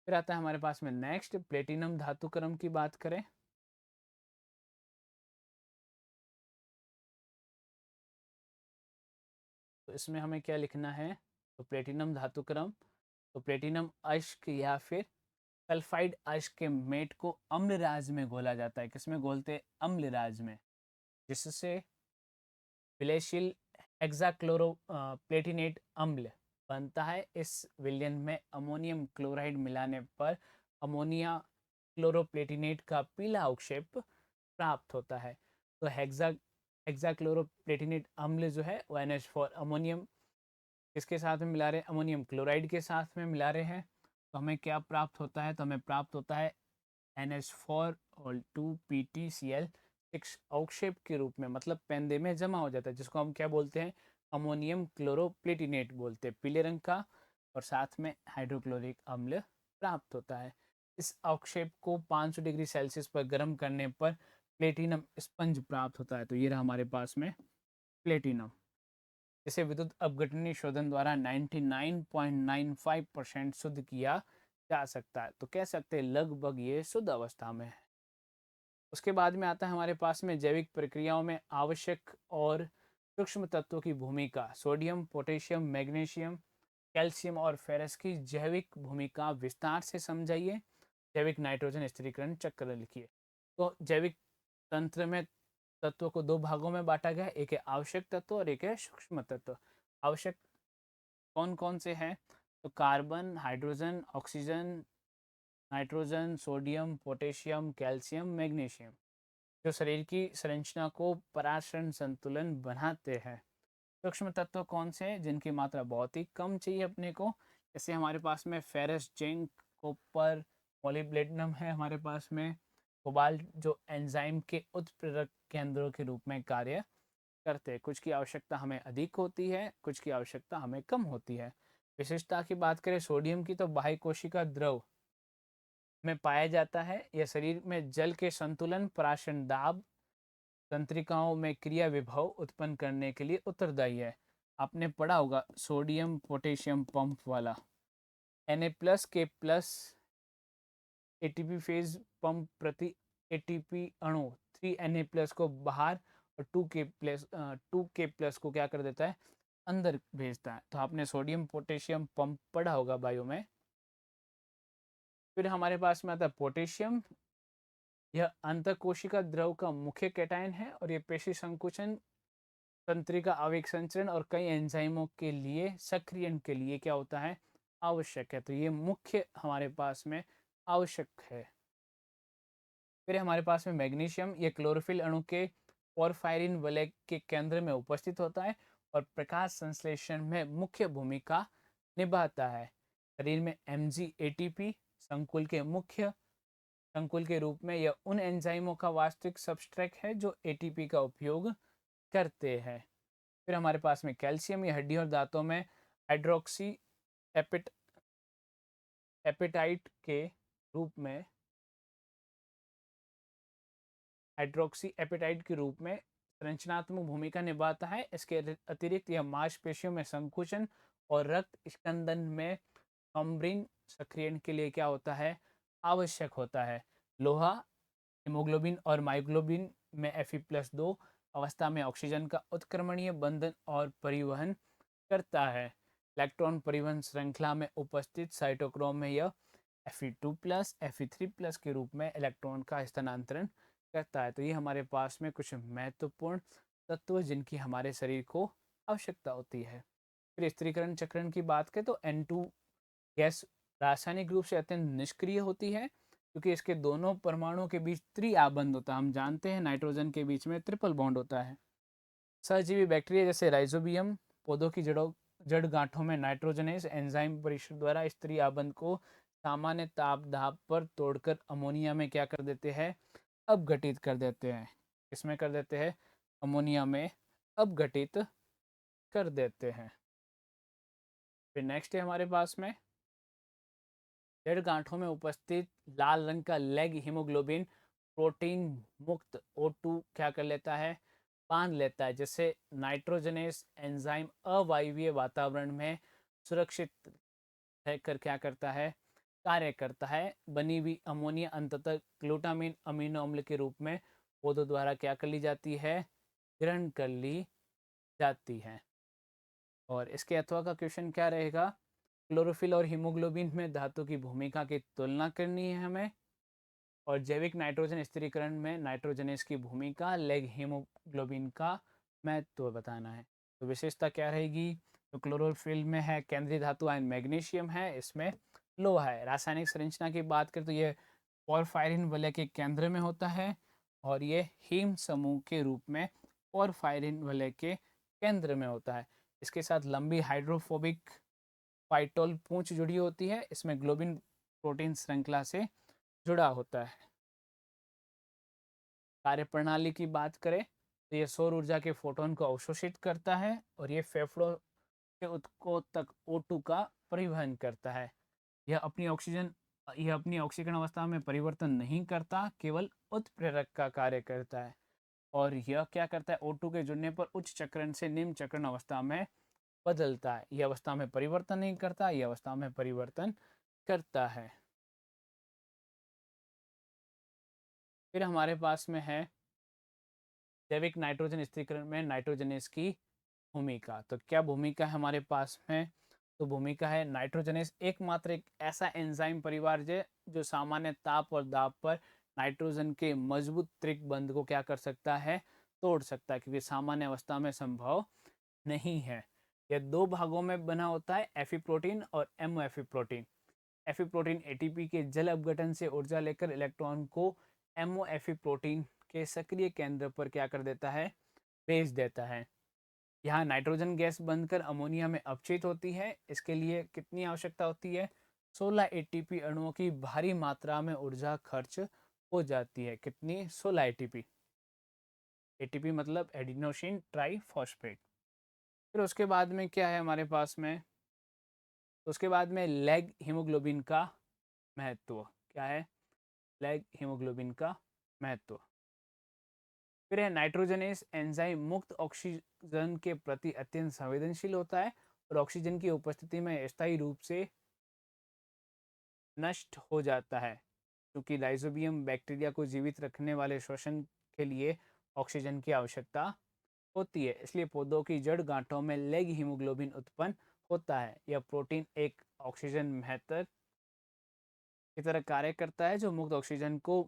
फिर आता है हमारे पास में नेक्स्ट प्लेटिनम धातुक्रम की बात करें। तो इसमें हमें क्या लिखना है, तो प्लेटिनम धातु क्रम, तो प्लेटिनम अयस्क या फिर सल्फाइड अयस्क के मेट को अम्लराज में घोला जाता है। किसमें घोलते हैं? अम्लराज में, जिससे विलेशिल हेक्साक्लोरो प्लेटिनेट अम्ल बनता है। इस विलयन में अमोनियम क्लोराइड मिलाने पर अमोनिया क्लोरोप्लेटिनेट का पीला अवक्षेप प्राप्त होता है। तो हेक्साक्लोरोप्लेटिनेट अम्ल जो है वो NH4 अमोनियम किसके साथ में मिला रहे हैं? अमोनियम क्लोराइड के साथ में मिला रहे हैं। तो हमें क्या प्राप्त होता है? तो हमें प्राप्त होता है NH4 और 2PtCl6 अवक्षेप के रूप में, मतलब पेंदे में जमा हो जाता है, जिसको हम क्या बोलते हैं? अमोनियम क्लोरोप्लेटिनेट बोलते हैं, पीले रंग का, और साथ में हाइड्रोक्लोरिक अम्ल प्राप्त होता है। इस अवक्षेप को 500 डिग्री सेल्सियस पर गर्म करने पर प्लेटिनम स्पंज प्राप्त होता है। तो ये रहा हमारे पास में प्लेटिनम, जिसे विद्युत अपघटनीय शोधन द्वारा 99.95% शुद्ध किया जा सकता है। तो कह सकते हैं लगभग ये शुद्ध अवस्था में है। उसके बाद में आता है हमारे पास में जैविक प्रक्रियाओं में आवश्यक और सूक्ष्म तत्वों की भूमिका। सोडियम, पोटेशियम, मैग्नीशियम, कैल्शियम और फेरस की जैविक भूमिका विस्तार से समझाइए। जैविक नाइट्रोजन स्थिरीकरण चक्र लिखिए। तो जैविक तंत्र में तत्वों को दो भागों में बांटा गया है, एक है आवश्यक तत्व और एक है सूक्ष्म तत्व। आवश्यक कौन कौन से हैं? तो carbon, hydrogen, oxygen, nitrogen, sodium, potassium, calcium, magnesium, जो शरीर की संरचना को पराशरण संतुलन बनाते हैं। सूक्ष्म तत्व कौन से हैं? जिनकी मात्रा बहुत ही कम चाहिए अपने को, जैसे हमारे पास में फेरस, जिंक, कॉपर, मॉलिब्डेनम है हमारे पास में, कोबाल्ट, जो एंजाइम के उत्प्रेरक केंद्रों के रूप में कार्य करते हैं। कुछ की आवश्यकता हमें अधिक होती है, कुछ की आवश्यकता हमें कम होती है। विशेषता की बात करें सोडियम की, तो बाह्य कोशिका द्रव में पाया जाता है। यह शरीर में जल के संतुलन, पराशरण दाब, तंत्रिकाओं में क्रिया विभव उत्पन्न करने के लिए उत्तरदायी है। आपने पढ़ा होगा सोडियम पोटेशियम पंप वाला, Na+ के प्लस एटीपी फेज पंप प्रति एटीपी अणु 3Na+ को बाहर और 2K+ को क्या कर देता है? अंदर भेजता है। तो आपने सोडियम पोटेशियम पंप पढ़ा होगा बायो में। फिर हमारे पास में आता है पोटेशियम। यह अंतःकोशिका द्रव का मुख्य कैटायन है और ये पेशी संकुचन, तंत्रिका आवेग संचरण और कई एंजाइमों के लिए सक्रियण के लिए क्या होता है? आवश्यक है। तो ये मुख्य हमारे पास में आवश्यक है। फिर हमारे पास में मैग्नीशियम, ये क्लोरोफिल अणु के पोरफायरिन वलय के केंद्र में उपस्थित होता है और प्रकाश संश्लेषण में मुख्य भूमिका निभाता है। शरीर में Mg संकुल के मुख्य संकुल के रूप में यह उन एंजाइमों का वास्तविक सबस्ट्रेट है जो एटीपी का उपयोग करते हैं। फिर हमारे पास में कैल्शियम, यह हड्डी और दांतों में हाइड्रोक्सी एपेटाइट के रूप में संरचनात्मक भूमिका निभाता है। इसके अतिरिक्त यह मांसपेशियों में संकुचन और रक्त स्कंदन में थ्रोम्बिन सक्रियण के लिए क्या होता है? आवश्यक होता है। लोहा, हीमोग्लोबिन और मायोग्लोबिन में Fe+2 अवस्था में ऑक्सीजन का उत्क्रमणीय बंधन और परिवहन करता है। इलेक्ट्रॉन परिवहन श्रृंखला में उपस्थित साइटोक्रोम में यह Fe2+, Fe3+ के रूप में इलेक्ट्रॉन का स्थानांतरण करता है। तो ये हमारे पास में कुछ महत्वपूर्ण तत्व जिनकी हमारे शरीर को आवश्यकता होती है। फिर स्थिरीकरण चक्रण की बात करें तो N2 गैस रासायनिक रूप से अत्यंत निष्क्रिय होती है, क्योंकि इसके दोनों परमाणुओं के बीच त्रिआबंध होता है। हम जानते हैं नाइट्रोजन के बीच में ट्रिपल बॉन्ड होता है। सहजीवी बैक्टीरिया जैसे राइजोबियम पौधों की जड़ गांठों में नाइट्रोजनेस एंजाइम परिसर द्वारा इस त्रिआबंध को सामान्य ताप दाब पर तोड़कर अमोनिया में क्या कर देते हैं? अपघटित कर देते हैं। इसमें कर देते हैं? अमोनिया में अपघटित कर देते हैं। फिर नेक्स्ट है हमारे पास में जड़ गांठों में उपस्थित लाल रंग का लेग हीमोग्लोबिन प्रोटीन मुक्त O2 क्या कर लेता है? बांध लेता है, जिससे नाइट्रोजनेस एंजाइम अवायवीय वातावरण में सुरक्षित रहकर क्या करता है? कार्य करता है। बनी हुई अमोनिया अंततः ग्लूटामिन अमीनो अम्ल के रूप में पौधों द्वारा क्या कर ली जाती है? ग्रहण कर ली जाती है। और इसके अथवा का क्वेश्चन क्या रहेगा, क्लोरोफिल और हीमोग्लोबिन में धातु की भूमिका की तुलना करनी है हमें, और जैविक नाइट्रोजन स्थिरीकरण में नाइट्रोजनेस की भूमिका, लेग हीमोग्लोबिन का महत्व बताना है। तो विशेषता क्या रहेगी, तो क्लोरोफिल में है केंद्रीय धातु आयन मैग्नीशियम है, इसमें लोहा है। रासायनिक संरचना की बात करें तो ये पोरफायरिन वलय के केंद्र में होता है, और ये हीम समूह के रूप में पोरफायरिन वलय के केंद्र में होता है। इसके साथ लंबी हाइड्रोफोबिक फाइटोल पूंछ जुड़ी होती है, इसमें ग्लोबिन प्रोटीन श्रृंखला से जुड़ा होता है। कार्यप्रणाली की बात करें तो ये सौर ऊर्जा के फोटोन को अवशोषित करता है, और ये फेफड़ों के उत्कोतक O2 का परिवहन करता है। यह अपनी ऑक्सीकरण अवस्था में परिवर्तन नहीं करता, केवल उत्प्रेरक का कार्य करता है। और यह क्या करता है, O2 के जुड़ने पर उच्च चक्रण से निम्न चक्रण अवस्था में बदलता है। यह अवस्था में परिवर्तन नहीं करता, यह अवस्था में परिवर्तन करता है। फिर हमारे पास में है जैविक नाइट्रोजन स्थिरीकरण में नाइट्रोजनेस की भूमिका। तो क्या भूमिका है हमारे पास में, तो भूमिका है नाइट्रोजनेस एकमात्र एक ऐसा एंजाइम परिवार है जो सामान्य ताप और दाब पर नाइट्रोजन के मजबूत त्रिक बंध को क्या कर सकता है, तोड़ सकता है, क्योंकि सामान्य अवस्था में संभव नहीं है। यह दो भागों में बना होता है, एफी प्रोटीन और एमओएफी प्रोटीन। एफी प्रोटीन एटीपी के जल अपघटन से ऊर्जा लेकर इलेक्ट्रॉन को एमओएफी प्रोटीन के सक्रिय केंद्र पर क्या कर देता है, भेज देता है। यहाँ नाइट्रोजन गैस बनकर अमोनिया में अपचित होती है। इसके लिए कितनी आवश्यकता होती है, 16 एटीपी अणुओं की भारी मात्रा में ऊर्जा खर्च हो जाती है। कितनी, 16 एटीपी। एटीपी मतलब एडिनोसिन ट्राइफॉस्फेट। फिर उसके बाद में क्या है हमारे पास में, तो उसके बाद में लेग हीमोग्लोबिन का महत्व क्या है, लेग हीमोग्लोबिन का महत्व। फिर है नाइट्रोजनेस एंजाइम मुक्त ऑक्सीजन के प्रति अत्यंत संवेदनशील होता है, और ऑक्सीजन की उपस्थिति में स्थायी रूप से नष्ट हो जाता है, क्योंकि लाइजोबियम बैक्टीरिया को जीवित रखने वाले श्वसन के लिए ऑक्सीजन की आवश्यकता होती है। इसलिए पौधों की जड़ गांठों में लेग हीमोग्लोबिन उत्पन्न होता है। यह प्रोटीन एक ऑक्सीजन मेहतर की तरह कार्य करता है, जो मुक्त ऑक्सीजन को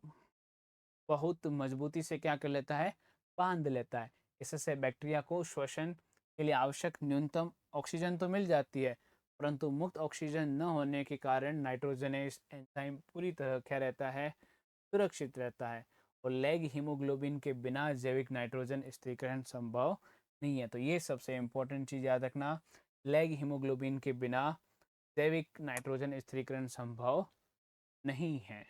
बहुत मजबूती से क्या कर लेता है, बांध लेता है। इससे बैक्टीरिया को श्वसन के लिए आवश्यक न्यूनतम ऑक्सीजन तो मिल जाती है, परंतु मुक्त ऑक्सीजन न होने के कारण नाइट्रोजनेस एंजाइम पूरी तरह क्या रहता है, सुरक्षित रहता है। और लेग हीमोग्लोबिन के बिना जैविक नाइट्रोजन स्थिरीकरण संभव नहीं है। तो ये सबसे इम्पोर्टेंट चीज़ याद रखना, लेग हीमोग्लोबिन के बिना जैविक नाइट्रोजन स्थिरीकरण संभव नहीं है।